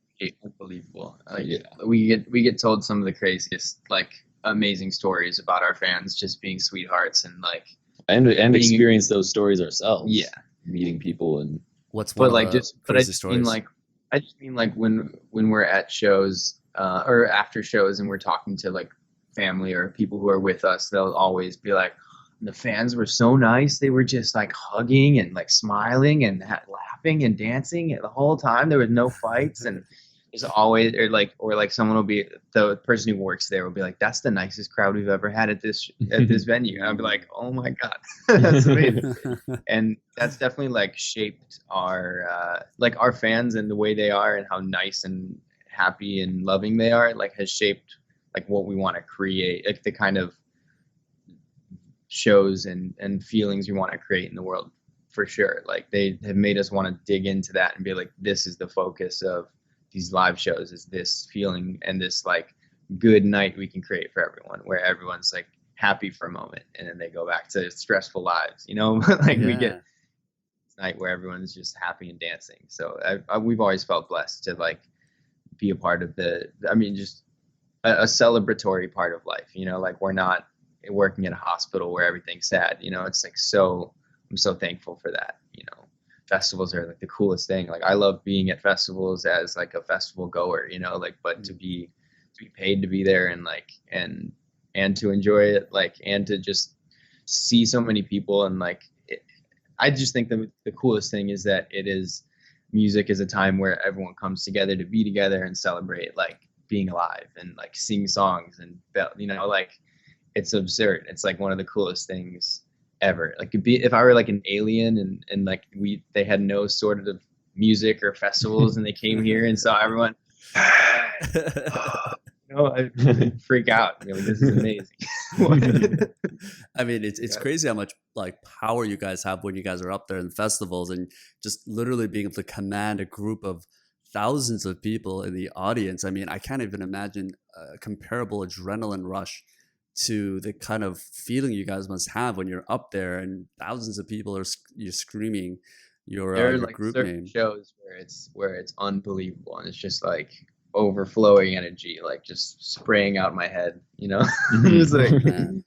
unbelievable. Like we get told some of the craziest like amazing stories about our fans just being sweethearts and like and experience those stories ourselves. Yeah, meeting people and what's one of the crazy stories? I just mean like when we're at shows or after shows and we're talking to like family or people who are with us, they'll always be like, the fans were so nice. They were just like hugging and like smiling and laughing and dancing the whole time. There was no fights, and there's always or like someone will be, the person who works there will be like, that's the nicest crowd we've ever had at this venue. And I'll be like, oh my god, that's amazing. And that's definitely like shaped our our fans and the way they are and how nice and happy and loving they are. Like has shaped like what we want to create, like the kind of shows and feelings we want to create in the world, for sure. Like they have made us want to dig into that and be like, this is the focus of these live shows, is this feeling and this like good night we can create for everyone, where everyone's like happy for a moment and then they go back to stressful lives, we get this night where everyone's just happy and dancing. So we've always felt blessed to like be a part of just a celebratory part of life, like we're not working in a hospital where everything's sad, it's like, so I'm so thankful for that. Festivals are like the coolest thing. Like I love being at festivals as like a festival goer, but to be paid to be there and like and and to enjoy it, like, and to just see so many people. And like I just think the coolest thing is that music is a time where everyone comes together to be together and celebrate like being alive and like sing songs and, you know, like it's absurd. It's like one of the coolest things ever. Like if I were like an alien and like they had no sort of music or festivals and they came here and saw everyone, you know, I'd freak out. I mean, like, this is amazing. I mean, it's crazy how much like power you guys have when you guys are up there in festivals and just literally being able to command a group of thousands of people in the audience. I mean, I can't even imagine a comparable adrenaline rush to the kind of feeling you guys must have when you're up there and thousands of people you're screaming there are your like group certain name. shows where it's unbelievable and it's just like overflowing energy, like just spraying out my head, you know. Just like, Man,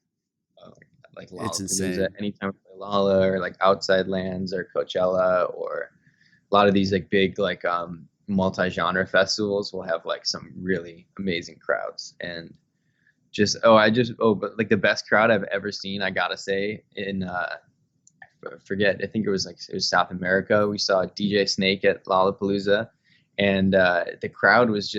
like it's Lollapalooza, insane. anytime we play Lolla or like Outside Lands or Coachella or a lot of these like big like multi-genre festivals will have like some really amazing crowds. And but like the best crowd I've ever seen, I gotta say, in I forget, I think it was South America. We saw DJ Snake at Lollapalooza, and the crowd was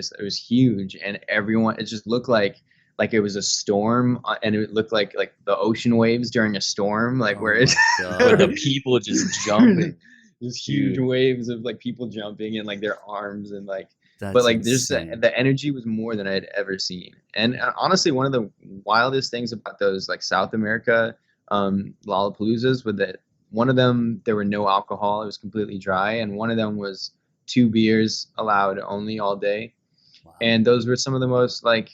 huge, and everyone, it just looked like it was a storm, and it looked like the ocean waves during a storm, like Oh where it's my But the God. people just jumping. just huge Dude. waves of like people jumping and like their arms and like, but That's like there's insane. the energy was more than I'd ever seen. And honestly, one of the wildest things about those like South America Lollapaloozas was that one of them there were no alcohol, it was completely dry, and one of them was 2 beers allowed only all day. Wow. And those were some of the most like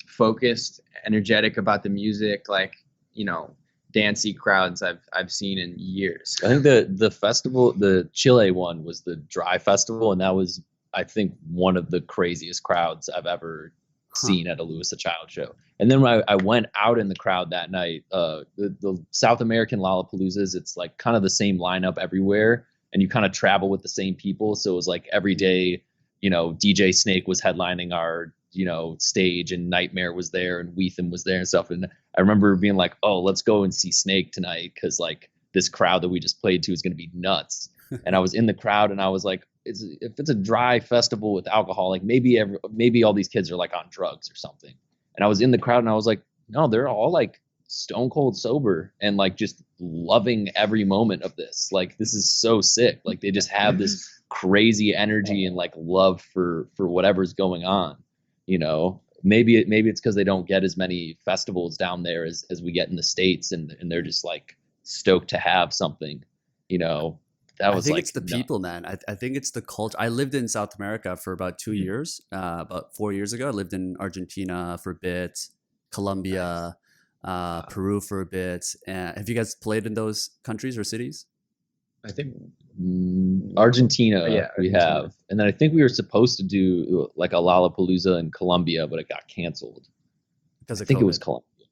focused, energetic about the music, like, you know, dancey crowds I've seen in years. I think the festival, the Chile one, was the dry festival, and that was, I think, one of the craziest crowds I've ever seen at a Lewis a Child show. And then when I went out in the crowd that night, the South American Lollapaloozas, it's like kind of the same lineup everywhere, and you kind of travel with the same people. So it was like every day, you know, DJ Snake was headlining our, you know, stage, and Nightmare was there, and Weetham was there and stuff. And I remember being like, oh, let's go and see Snake tonight, because like this crowd that we just played to is going to be nuts. And I was in the crowd, and I was like, if it's a dry festival with alcohol, like maybe all these kids are like on drugs or something. And I was in the crowd, and I was like, no, they're all like stone cold sober and like just loving every moment of this. Like, this is so sick. Like, they just have this crazy energy and like love for whatever's going on. You know, maybe it's because they don't get as many festivals down there as we get in the States, and they're just like stoked to have something, you know. That was, I think like, it's the nuts. people, man. I think it's the culture. I lived in South America for about 2 years. About 4 years ago, I lived in Argentina for a bit, Colombia, Peru for a bit. Have you guys played in those countries or cities? I think Argentina, yeah, we Argentina. have, and then I think we were supposed to do like a Lollapalooza in Colombia, but it got canceled. Because I of think COVID. it was Colombia.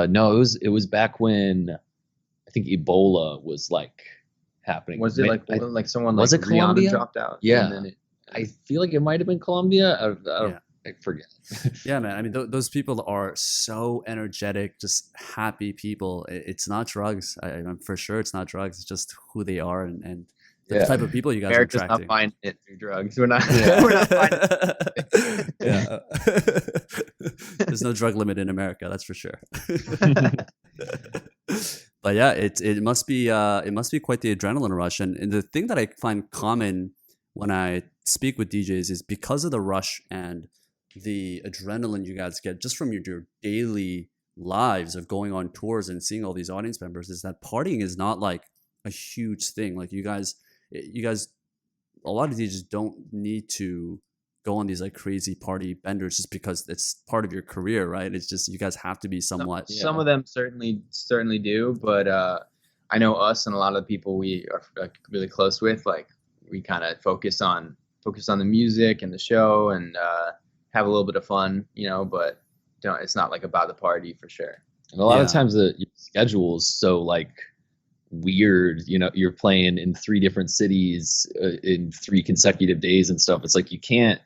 No, it was back when I think Ebola was like happening. Was it like someone was like it Rihanna Colombia? dropped out? Yeah. And then I feel like it might have been Colombia. Yeah. I forget. Yeah, man. I mean, those people are so energetic, just happy people. It's not drugs. I'm for sure it's not drugs. It's just who they are and the Yeah. type of people you guys America's are attracting. not finding it through drugs. We're not. Yeah. We're not finding it. Yeah. There's no drug limit in America, that's for sure. But yeah, it must be quite the adrenaline rush. And the thing that I find common when I speak with DJs is because of the rush and the adrenaline you guys get just from your daily lives of going on tours and seeing all these audience members, is that partying is not like a huge thing. Like you guys, a lot of DJs don't need to go on these like crazy party benders just because it's part of your career, right? It's just you guys have to be somewhat. Some of them certainly do, but I know us and a lot of the people we are like really close with, like we kind of focus on the music and the show and have a little bit of fun, you know, but it's not like about the party for sure. And a lot of times the schedule is so like weird, you know, you're playing in 3 different cities in 3 consecutive days and stuff. It's like you can't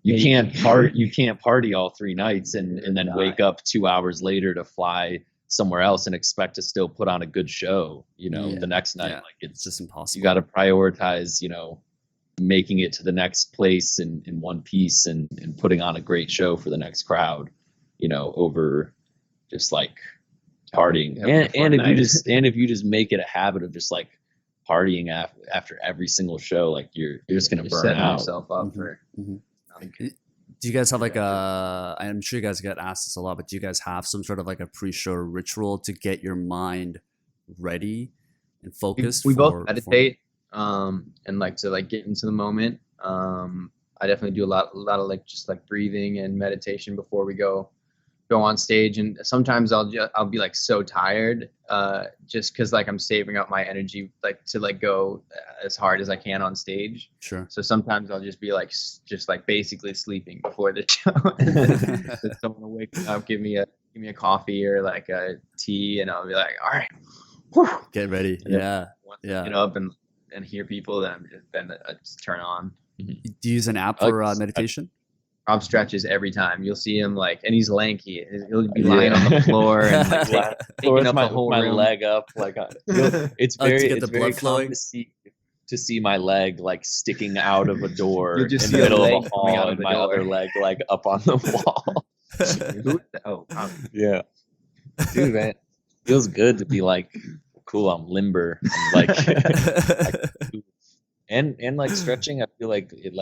you can't party all 3 nights and then wake up 2 hours later to fly somewhere else and expect to still put on a good show, the next night. Like it's just impossible. You got to prioritize, making it to the next place in one piece and putting on a great show for the next crowd, over just like partying. And if you just make it a habit of just like partying after every single show, like you're just gonna burn out. Yourself up for. Do you guys have like I'm sure you guys get asked this a lot, but do you guys have some sort of like a pre-show ritual to get your mind ready and focused? We both meditate and like to like get into the moment. I definitely do a lot of like just like breathing and meditation before we go on stage, and sometimes I'll be like so tired just because like I'm saving up my energy like to like go as hard as I can on stage. Sure. So sometimes I'll just be like just like basically sleeping before the show. Someone will wake me up, give me a coffee or like a tea, and I'll be like, all right, whew. Get ready. Yeah. Get up and hear people, then I just turn on. Do you use an app for meditation? Rob stretches every time. You'll see him like, and he's lanky. He'll be lying on the floor and like, taking up the whole room. Leg up. Like it's very, it's very common to see my leg like sticking out of a door in just the middle of a hall, and my other leg like up on the wall. Yeah, dude, man, feels good to be like, cool. I'm limber, and like, and like stretching. I feel like it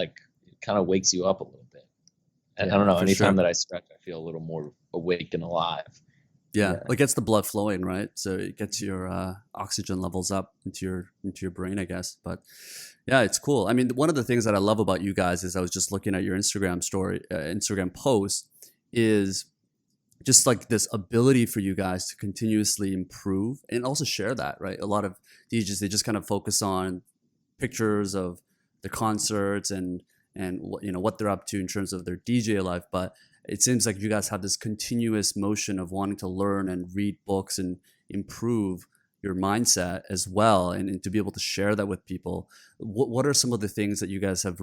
kind of wakes you up a little bit. And I don't know, anytime that I stretch, I feel a little more awake and alive. Yeah, it gets the blood flowing, right? So it gets your oxygen levels up into your brain, I guess. But yeah, it's cool. I mean, one of the things that I love about you guys is I was just looking at your Instagram post, is just like this ability for you guys to continuously improve and also share that, right? A lot of DJs, they just kind of focus on pictures of the concerts and what they're up to in terms of their DJ life, but it seems like you guys have this continuous motion of wanting to learn and read books and improve your mindset as well, and to be able to share that with people. What are some of the things that you guys have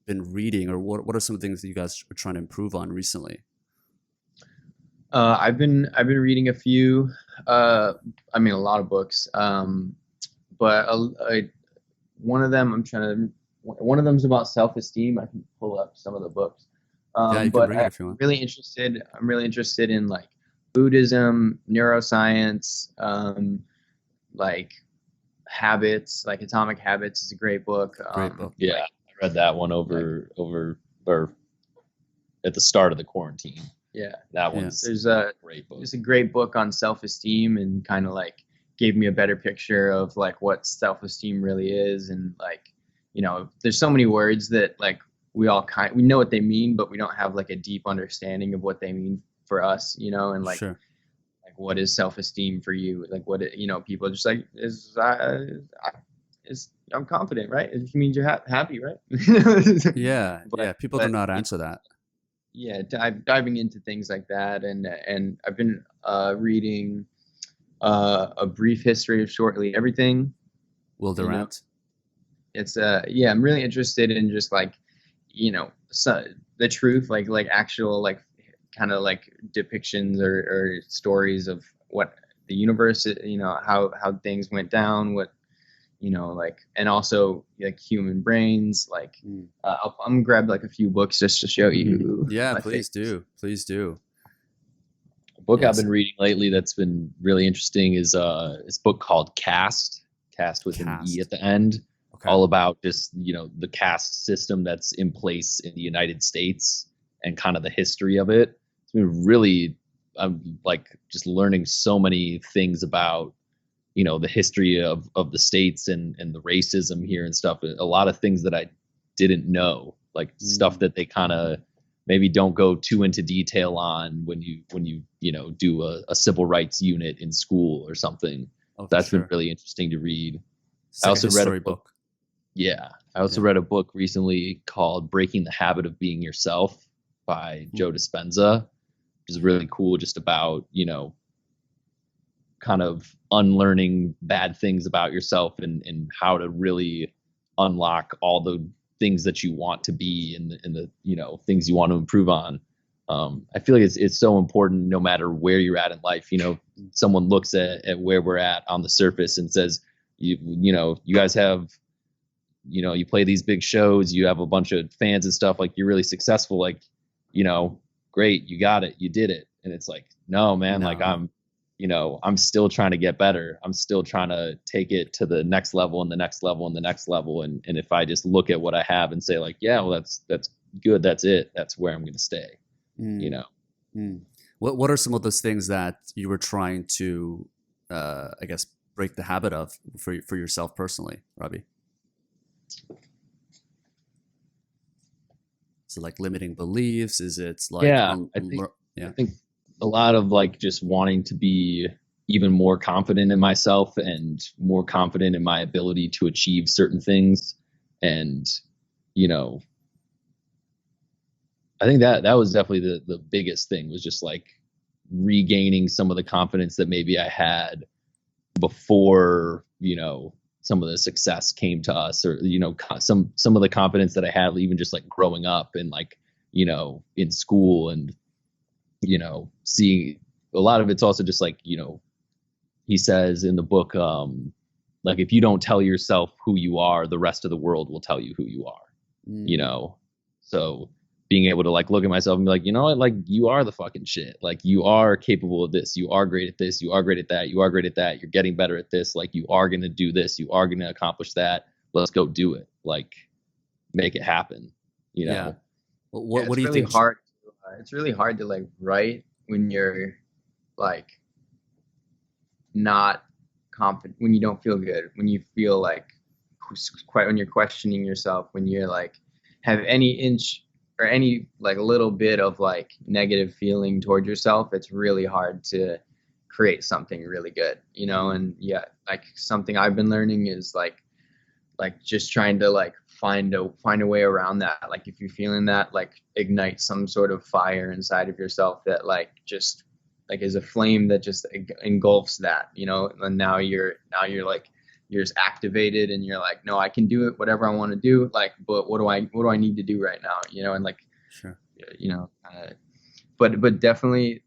been reading, or what are some of the things that you guys are trying to improve on recently? I've been reading a few, a lot of books, but one of them one of them is about self-esteem. I can pull up some of the books. You can bring it if you want. I'm really interested in like Buddhism, neuroscience, like habits, like Atomic Habits is a great book. Great book. Yeah, I read that one over or at the start of the quarantine. Yeah, that one's there's a great book. There's a great book on self-esteem, and kind of like gave me a better picture of like what self-esteem really is, and like, there's so many words that like we know what they mean, but we don't have like a deep understanding of what they mean for us, and like, sure. Like what is self-esteem for you? Like what, people are just like, I'm confident, right? It means you're happy, right? Yeah. People do not answer that. Yeah. Diving into things like that. And I've been reading A Brief History of Shortly Everything. Will Durant. It's I'm really interested in just like, the truth, like actual like kind of like depictions or stories of what the universe, how things went down, what, like, and also like human brains, like I'm gonna grab like a few books just to show you. Yeah, please do. A book I've been reading lately that's been really interesting is this book called Caste with an E at the end. Okay. All about just, the caste system that's in place in the United States and kind of the history of it. It's been really, I'm like just learning so many things about, the history of the states and the racism here and stuff. A lot of things that I didn't know, like stuff that they kind of maybe don't go too into detail on when you do a civil rights unit in school or something. That's been really interesting to read. I also read a book. Yeah. I also read a book recently called Breaking the Habit of Being Yourself by Joe Dispenza, which is really cool, just about, kind of unlearning bad things about yourself and how to really unlock all the things that you want to be and the you know, things you want to improve on. I feel like it's so important no matter where you're at in life. You know, someone looks at where we're at on the surface and says, you know, you guys have, you know, you play these big shows, you have a bunch of fans and stuff, like you're really successful, like, you know, great, you got it, you did it. And it's like, no, man, like you know, I'm still trying to get better. I'm still trying to take it to the next level and the next level and the next level. And if I just look at what I have and say like, yeah, well, that's good. That's it. That's where I'm going to stay, you know? What are some of those things that you were trying to, I guess, break the habit of for yourself personally, Robbie? Is it like limiting beliefs? Is it like, I think a lot of like just wanting to be even more confident in myself and more confident in my ability to achieve certain things. And, you know, I think that was definitely the biggest thing, was just like regaining some of the confidence that maybe I had before, you know, some of the success came to us, or, you know, some of the confidence that I had even just like growing up and like, you know, in school. And, you know, seeing a lot of it's also just like, you know, he says in the book, like, if you don't tell yourself who you are, the rest of the world will tell you who you are, you know? So being able to like look at myself and be like, you know what, like you are the fucking shit. Like you are capable of this. You are great at this. You are great at that. You are great at that. You're getting better at this. Like you are going to do this. You are going to accomplish that. Let's go do it. Like make it happen. You know? Yeah. What do you really think? Hard. It's really hard to like write when you're like not confident, when you don't feel good, when you feel like when you're questioning yourself, when you're like have any inch or any like little bit of like negative feeling toward yourself. It's really hard to create something really good, you know? And yeah, like something I've been learning is like just trying to like find a way around that. Like if you're feeling that, like ignite some sort of fire inside of yourself that like just like is a flame that just engulfs that, you know? And now you're like you're just activated and you're like, no, I can do it, whatever I want to do. Like, but what do I need to do right now? You know? And like, sure, you know, but definitely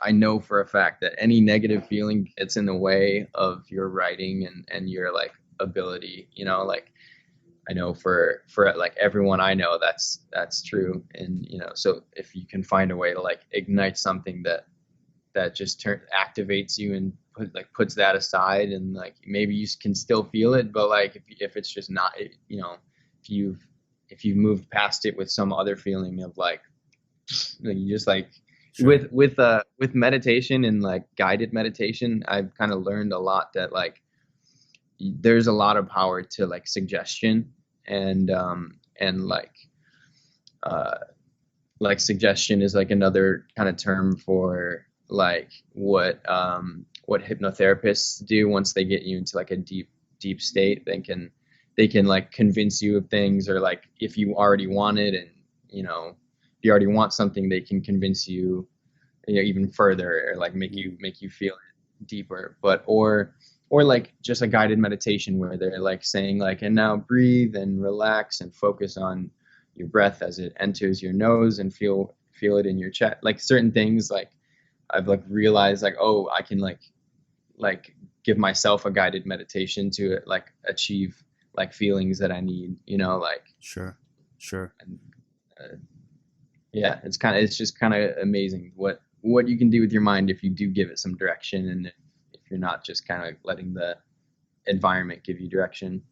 I know for a fact that any negative feeling gets in the way of your writing and your like ability, you know, like I know for like everyone I know that's true. And, you know, so if you can find a way to like ignite something that just activates you and puts that aside, and like maybe you can still feel it, but like if it's just not, you know, if you've moved past it with some other feeling of like you just like sure. with meditation and like guided meditation, I've kind of learned a lot that like there's a lot of power to like suggestion and like suggestion is like another kind of term for like what hypnotherapists do. Once they get you into like a deep state, they can like convince you of things, or like if you already want it and, you know, if you already want something, they can convince you, you know, even further, or like make you feel it deeper. But or like just a guided meditation where they're like saying like, and now breathe and relax and focus on your breath as it enters your nose and feel it in your chest. Like certain things, like I've like realized like, oh, I can like give myself a guided meditation to like achieve like feelings that I need, you know, like sure. And, yeah, it's just kind of amazing what you can do with your mind if you do give it some direction, and if you're not just kind of letting the environment give you direction.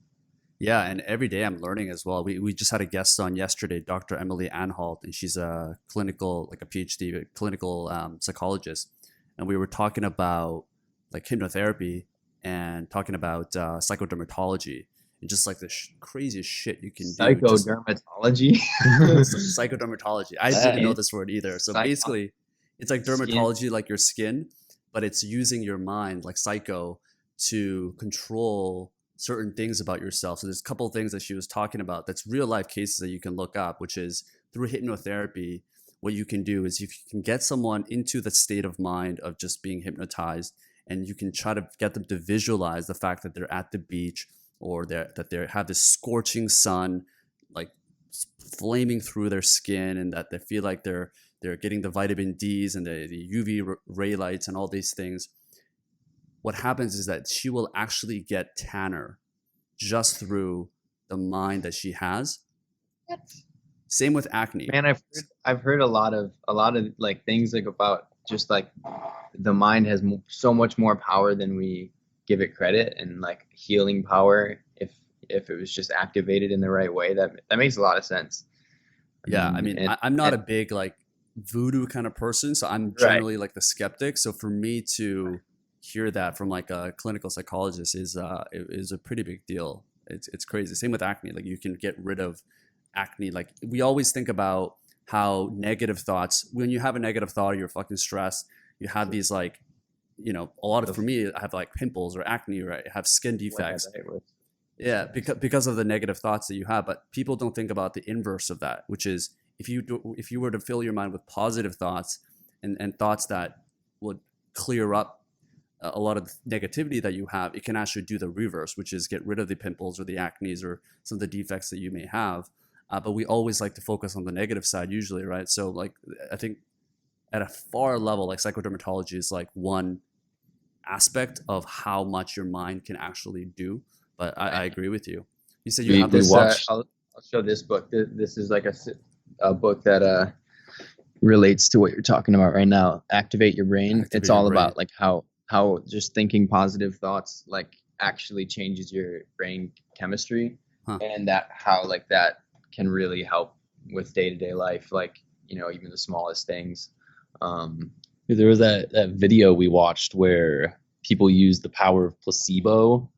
Yeah, and every day I'm learning as well. We just had a guest on yesterday, Dr. Emily Anhalt, and she's a clinical, like a PhD, clinical psychologist, and we were talking about like hypnotherapy and talking about psychodermatology and just like the craziest shit you can do. Psychodermatology? Psychodermatology. I didn't know this word either. So basically, it's like dermatology, like your skin, but it's using your mind, like psycho, to control certain things about yourself. So there's a couple of things that she was talking about that's real life cases that you can look up, which is through hypnotherapy, what you can do is you can get someone into the state of mind of just being hypnotized, and you can try to get them to visualize the fact that they're at the beach, or that they have this scorching sun flaming through their skin, and that they feel like they're getting the vitamin D's and the UV ray lights and all these things. What happens is that she will actually get tanner just through the mind that she has. Same with acne. Man, I've heard a lot of like things like about just like the mind has so much more power than we give it credit, and like healing power if it was just activated in the right way. That makes a lot of sense. Yeah, I mean, I'm not a big like voodoo kind of person, so I'm Right. generally like the skeptic. So for me to hear that from like a clinical psychologist is a pretty big deal. It's crazy. Same with acne. Like you can get rid of acne. Like we always think about how negative thoughts, when you have a negative thought or you're fucking stressed, you have these like, you know, a lot of, for me, I have like pimples or acne, or I have skin defects. Yeah, because of the negative thoughts that you have. But people don't think about the inverse of that, which is if you were to fill your mind with positive thoughts and thoughts that would clear up a lot of the negativity that you have, it can actually do the reverse, which is get rid of the pimples or the acnes or some of the defects that you may have. But we always like to focus on the negative side usually, right? So like I think at a far level, like psychodermatology is like one aspect of how much your mind can actually do. But I agree with you. You said you have this. watched. I'll show this book. This is like a book that relates to what you're talking about right now. Activate Your Brain. It's all about like how just thinking positive thoughts like actually changes your brain chemistry, and that how like that can really help with day-to-day life, like, you know, even the smallest things. There was that video we watched where people used the power of placebo,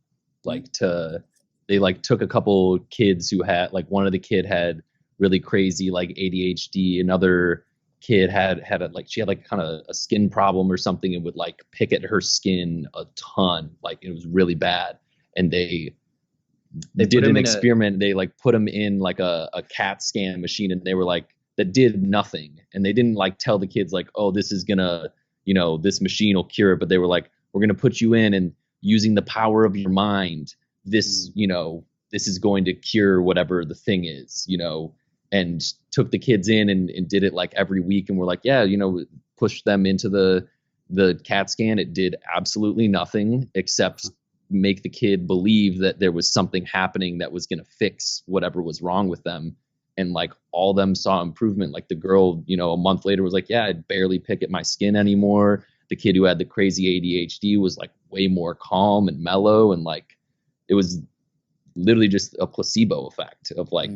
like they like took a couple kids who had like, one of the kid had really crazy like ADHD, another kid had she had like kind of a skin problem or something, and would like pick at her skin a ton, like it was really bad, and they did an experiment. They like put them in like a CAT scan machine, and they were like, that did nothing, and they didn't like tell the kids like, oh, this is gonna, you know, this machine will cure it, but they were like, we're gonna put you in, and using the power of your mind, this you know, this is going to cure whatever the thing is, you know. And took the kids in and did it like every week, and we're like, yeah, you know, push them into the CAT scan. It did absolutely nothing except make the kid believe that there was something happening that was going to fix whatever was wrong with them. And like all of them saw improvement. Like the girl, you know, a month later was like, yeah, I barely pick at my skin anymore. The kid who had the crazy ADHD was like way more calm and mellow, and like it was literally just a placebo effect of like,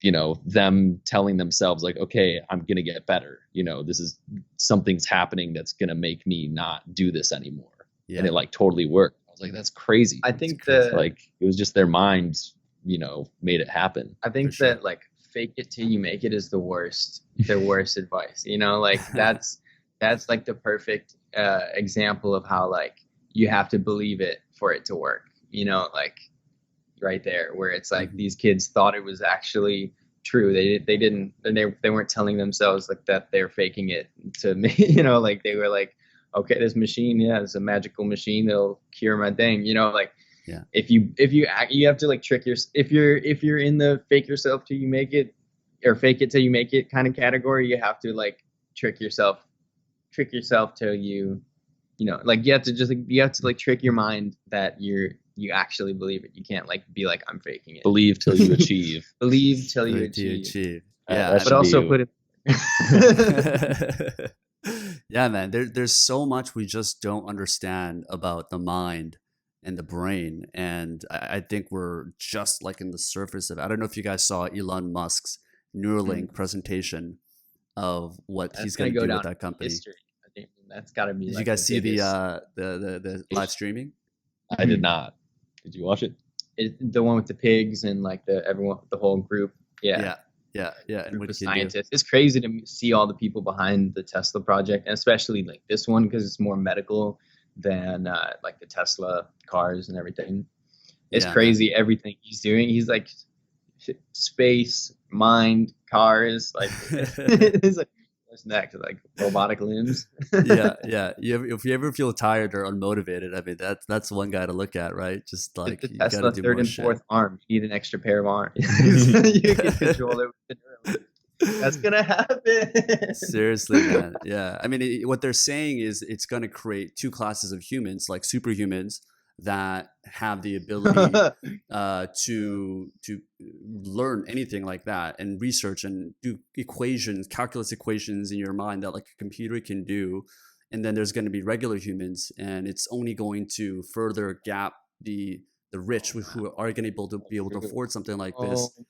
you know, them telling themselves like, okay, I'm going to get better. You know, this is, something's happening that's going to make me not do this anymore. Yeah. And it like totally worked. I was like, that's crazy. I think like it was just their mind, you know, made it happen. I think that like fake it till you make it is the worst advice, you know, like that's like the perfect example of how like you have to believe it for it to work, you know, like right there, where it's like these kids thought it was actually true. They weren't telling themselves like that they're faking it to me, you know, like they were like, okay, this machine, yeah, it's a magical machine that'll cure my thing, you know, like if you act, you have to like trick if you're in the fake yourself till you make it, or fake it till you make it kind of category, you have to like trick yourself till you know, like you have to like trick your mind that you actually believe it. You can't like be like, I'm faking it. Believe till you achieve. Believe till you achieve. Yeah, but also put it. Yeah, man. There's so much we just don't understand about the mind and the brain, and I think we're just like in the surface of it. I don't know if you guys saw Elon Musk's Neuralink presentation of what he's going to do with that company. History. I think that's got to be. Did you guys see the live streaming? I did not. Did you watch it? The one with the pigs and like the whole group. Yeah. And with the scientists. It's crazy to see all the people behind the Tesla project, and especially like this one because it's more medical than like the Tesla cars and everything. It's crazy everything he's doing. He's like space, mind, cars. Like it's like What's next? Like robotic limbs? Yeah. If you ever feel tired or unmotivated, I mean, that's one guy to look at, right? Just like The you got to Tesla do third more and shit. fourth arm. You need an extra pair of arms. You can control it with the Neuralink. That's gonna happen. Seriously, man. Yeah. I mean, what they're saying is it's going to create two classes of humans, like superhumans that have the ability to learn anything like that and research and do equations, calculus equations in your mind that like a computer can do. And then there's going to be regular humans, and it's only going to further gap the rich who are going to be able to afford something like Oh this,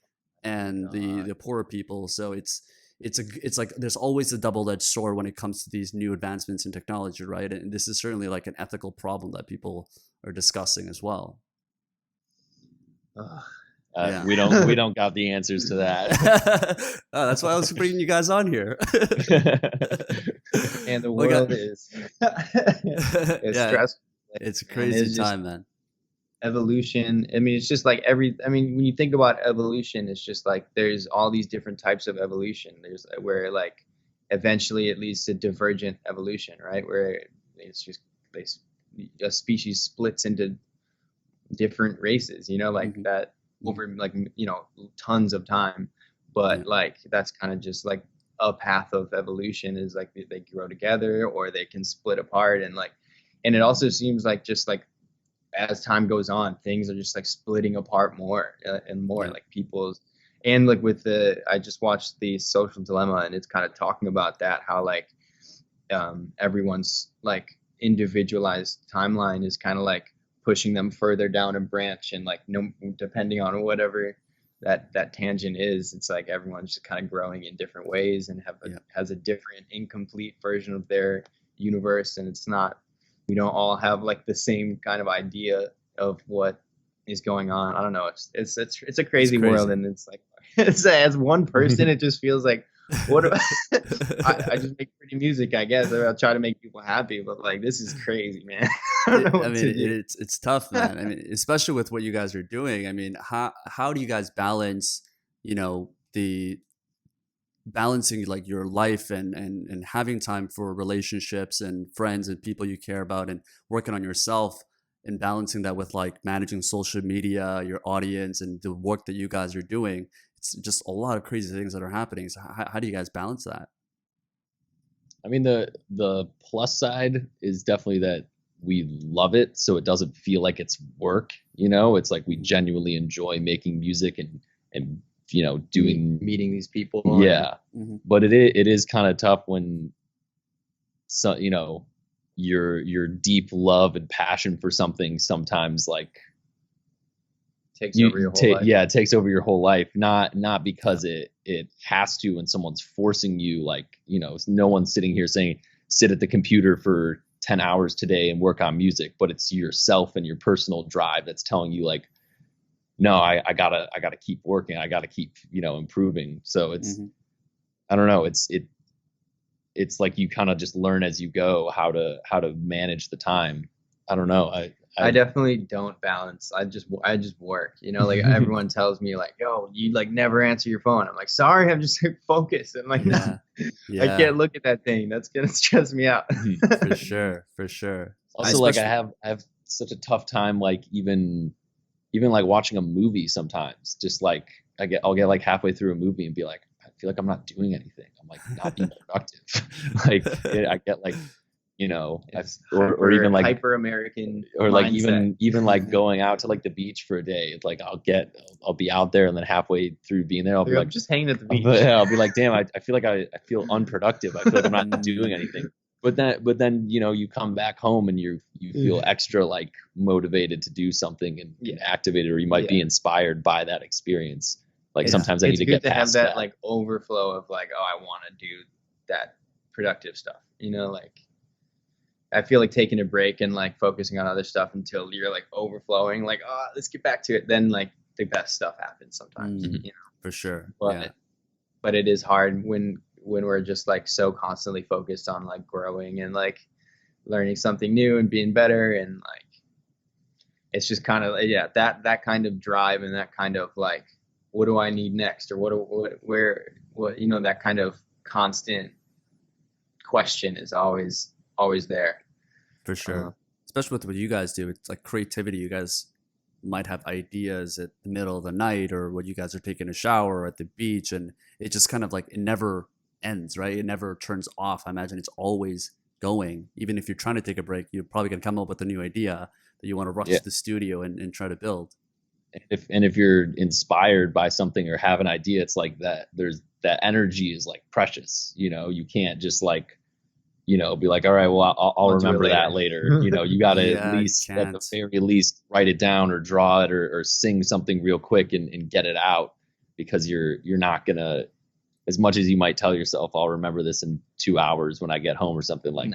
and God. the poorer people. So it's like there's always a double-edged sword when it comes to these new advancements in technology, right? And this is certainly like an ethical problem that people are discussing as well. Yeah. We don't got the answers to that. Oh, that's why I was bringing you guys on here. And the Well, world is it's yeah, stressful. it's a Man, crazy it's just time, man. evolution. I mean, it's just like I mean, when you think about evolution, it's just like there's all these different types of evolution. There's where like eventually it leads to divergent evolution, right? Where it's just a species splits into different races, like Mhm. that over like tons of time. But Yeah. like that's kind of just like a path of evolution is like they grow together or they can split apart, and it also seems like just like as time goes on, things are just like splitting apart more and more. Yeah. Like people's, and like I just watched the Social Dilemma, and it's kind of talking about that, how like everyone's like individualized timeline is kind of like pushing them further down a branch, and like no, depending on whatever that tangent is, it's like everyone's just kind of growing in different ways and has a different incomplete version of their universe, and it's not, we don't all have like the same kind of idea of what is going on. I don't know. It's a crazy world, and it's like as one person, it just feels like what I just make pretty music, I guess. I'll try to make people happy, but like this is crazy, man. I don't know what to do. It's tough, man. I mean, especially with what you guys are doing. I mean, how do you guys balance, the balancing like your life and having time for relationships and friends and people you care about and working on yourself, and balancing that with like managing social media, your audience, and the work that you guys are doing? It's just a lot of crazy things that are happening. So how do you guys balance that? I mean, the plus side is definitely that we love it, so it doesn't feel like it's work. It's like we genuinely enjoy making music and doing meeting these people. Yeah. Mhm. But it is kind of tough when your deep love and passion for something sometimes like takes over your whole life. Yeah, it takes over your whole life. Not because it has to, and someone's forcing you. Like no one's sitting here saying sit at the computer for 10 hours today and work on music, but it's yourself and your personal drive that's telling you like, no, I gotta keep working. I gotta keep improving. So it's I don't know. It's like you kind of just learn as you go how to manage the time. I don't know. I definitely don't balance. I just work. Like everyone tells me like, yo, you like never answer your phone. I'm like, sorry, I'm just like focused. I'm like, no, I can't look at that thing. That's gonna stress me out. For sure. Also, like I have such a tough time like even like watching a movie sometimes. Just like I'll get like halfway through a movie and be like, I feel like I'm not doing anything. I'm like not being productive. Like I get like or even like hyper American, or like mindset. even like going out to like the beach for a day. It's like I'll be out there, and then halfway through being there, I'll be like just hanging at the beach. I'll be like, damn, I feel like I feel unproductive. I feel like I'm not doing anything. But then you come back home and you feel extra like motivated to do something and activated, or you might be inspired by that experience. Like sometimes I need to get past have that like overflow of like, oh, I want to do that productive stuff. Like I feel like taking a break and like focusing on other stuff until you're like overflowing, like, oh, let's get back to it. Then like the best stuff happens sometimes. For sure. But it is hard when we're just like so constantly focused on like growing and like learning something new and being better, and like it's just kind of that kind of drive and that kind of like, what do I need next, or what that kind of constant question is always there. For sure. Especially with what you guys do. It's like creativity. You guys might have ideas at the middle of the night or when you guys are taking a shower or at the beach, and it just kind of like, it never ends, right? It never turns off. I imagine it's always going. Even if you're trying to take a break, you're probably going to come up with a new idea that you want to rush to the studio and try to build. If you're inspired by something or have an idea, it's like that that energy is like precious. You can't just like, be like, all right, well, I'll remember that later. You got to at least, at the very least, write it down or draw it or sing something real quick and get it out, because you're not gonna, as much as you might tell yourself, I'll remember this in 2 hours when I get home or something, like,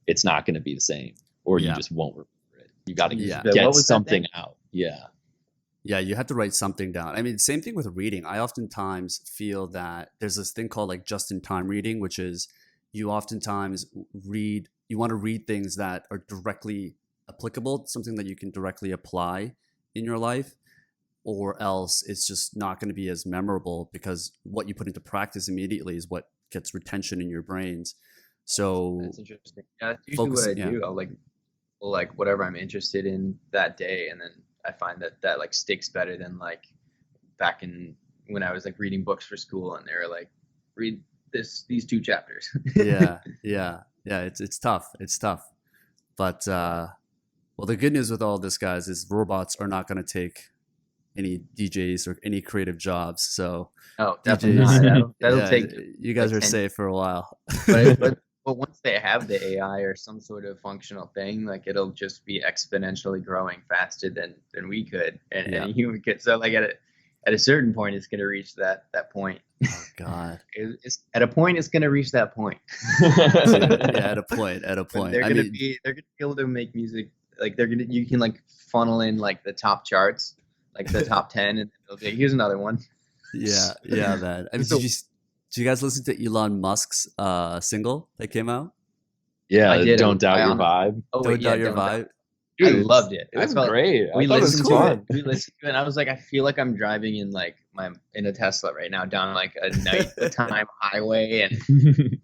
it's not gonna be the same, or you just won't remember it. You got to get something out. Yeah, you have to write something down. I mean, same thing with reading. I oftentimes feel that there's this thing called like just-in-time reading, which is you oftentimes you want to read things that are directly applicable, something that you can directly apply in your life, or else it's just not going to be as memorable, because what you put into practice immediately is what gets retention in your brains. So that's interesting. Yeah, that's usually what I do. I'll like whatever I'm interested in that day, and then I find that like sticks better than like back in when I was like reading books for school and they were like, read these 2 chapters. Yeah. It's tough. But well, the good news with all this, guys, is robots are not going to take any DJs or any creative jobs. So definitely DJs, not. That'll take. You guys are safe for a while. But once they have the AI or some sort of functional thing, like it'll just be exponentially growing faster than we could and a human could. So like at a certain point, it's going to reach that point. Oh God! At a point, it's going to reach that point. At a point. They're going to be able to make music. Like you can like funnel in like the top charts, like the top 10, and they'll be like, here's another one. Yeah, man. I mean, did you guys listen to Elon Musk's single that came out? Yeah, I did. Don't Doubt Your Vibe. Don't Doubt Your Vibe. Dude, I loved it. It was great. We listened to it. We listened to it, and I was like, I feel like I'm driving in like in a Tesla right now down like a nighttime highway. And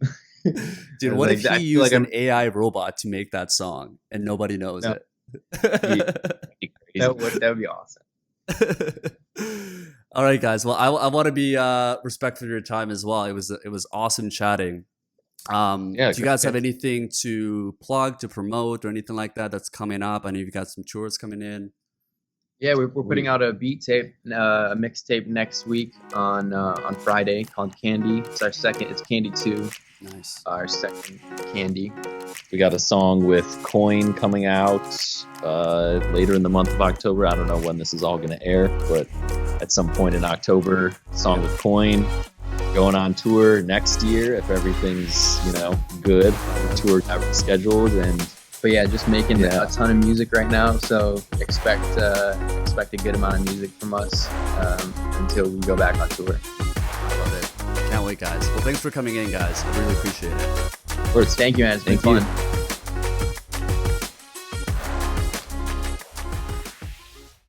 dude, what if he used an AI robot to make that song and nobody knows it? That would be awesome. All right, guys. Well, I want to be respectful of your time as well. It was awesome chatting. Do you guys have anything to plug, to promote, or anything like that that's coming up? I know you've got some tours coming in. Yeah, we're putting out a beat tape, a mixtape next week on Friday called Candy. It's our second. It's Candy 2. Nice. Our second Candy. We got a song with Coin coming out later in the month of October. I don't know when this is all going to air, but at some point in October, song with Coin. Going on tour next year if everything's good. Tour scheduled, but yeah, just making a ton of music right now. So expect a good amount of music from us until we go back on tour. I love it. Can't wait, guys. Well, thanks for coming in, guys. I really appreciate it. Of course. Thank you, man. It's been fun.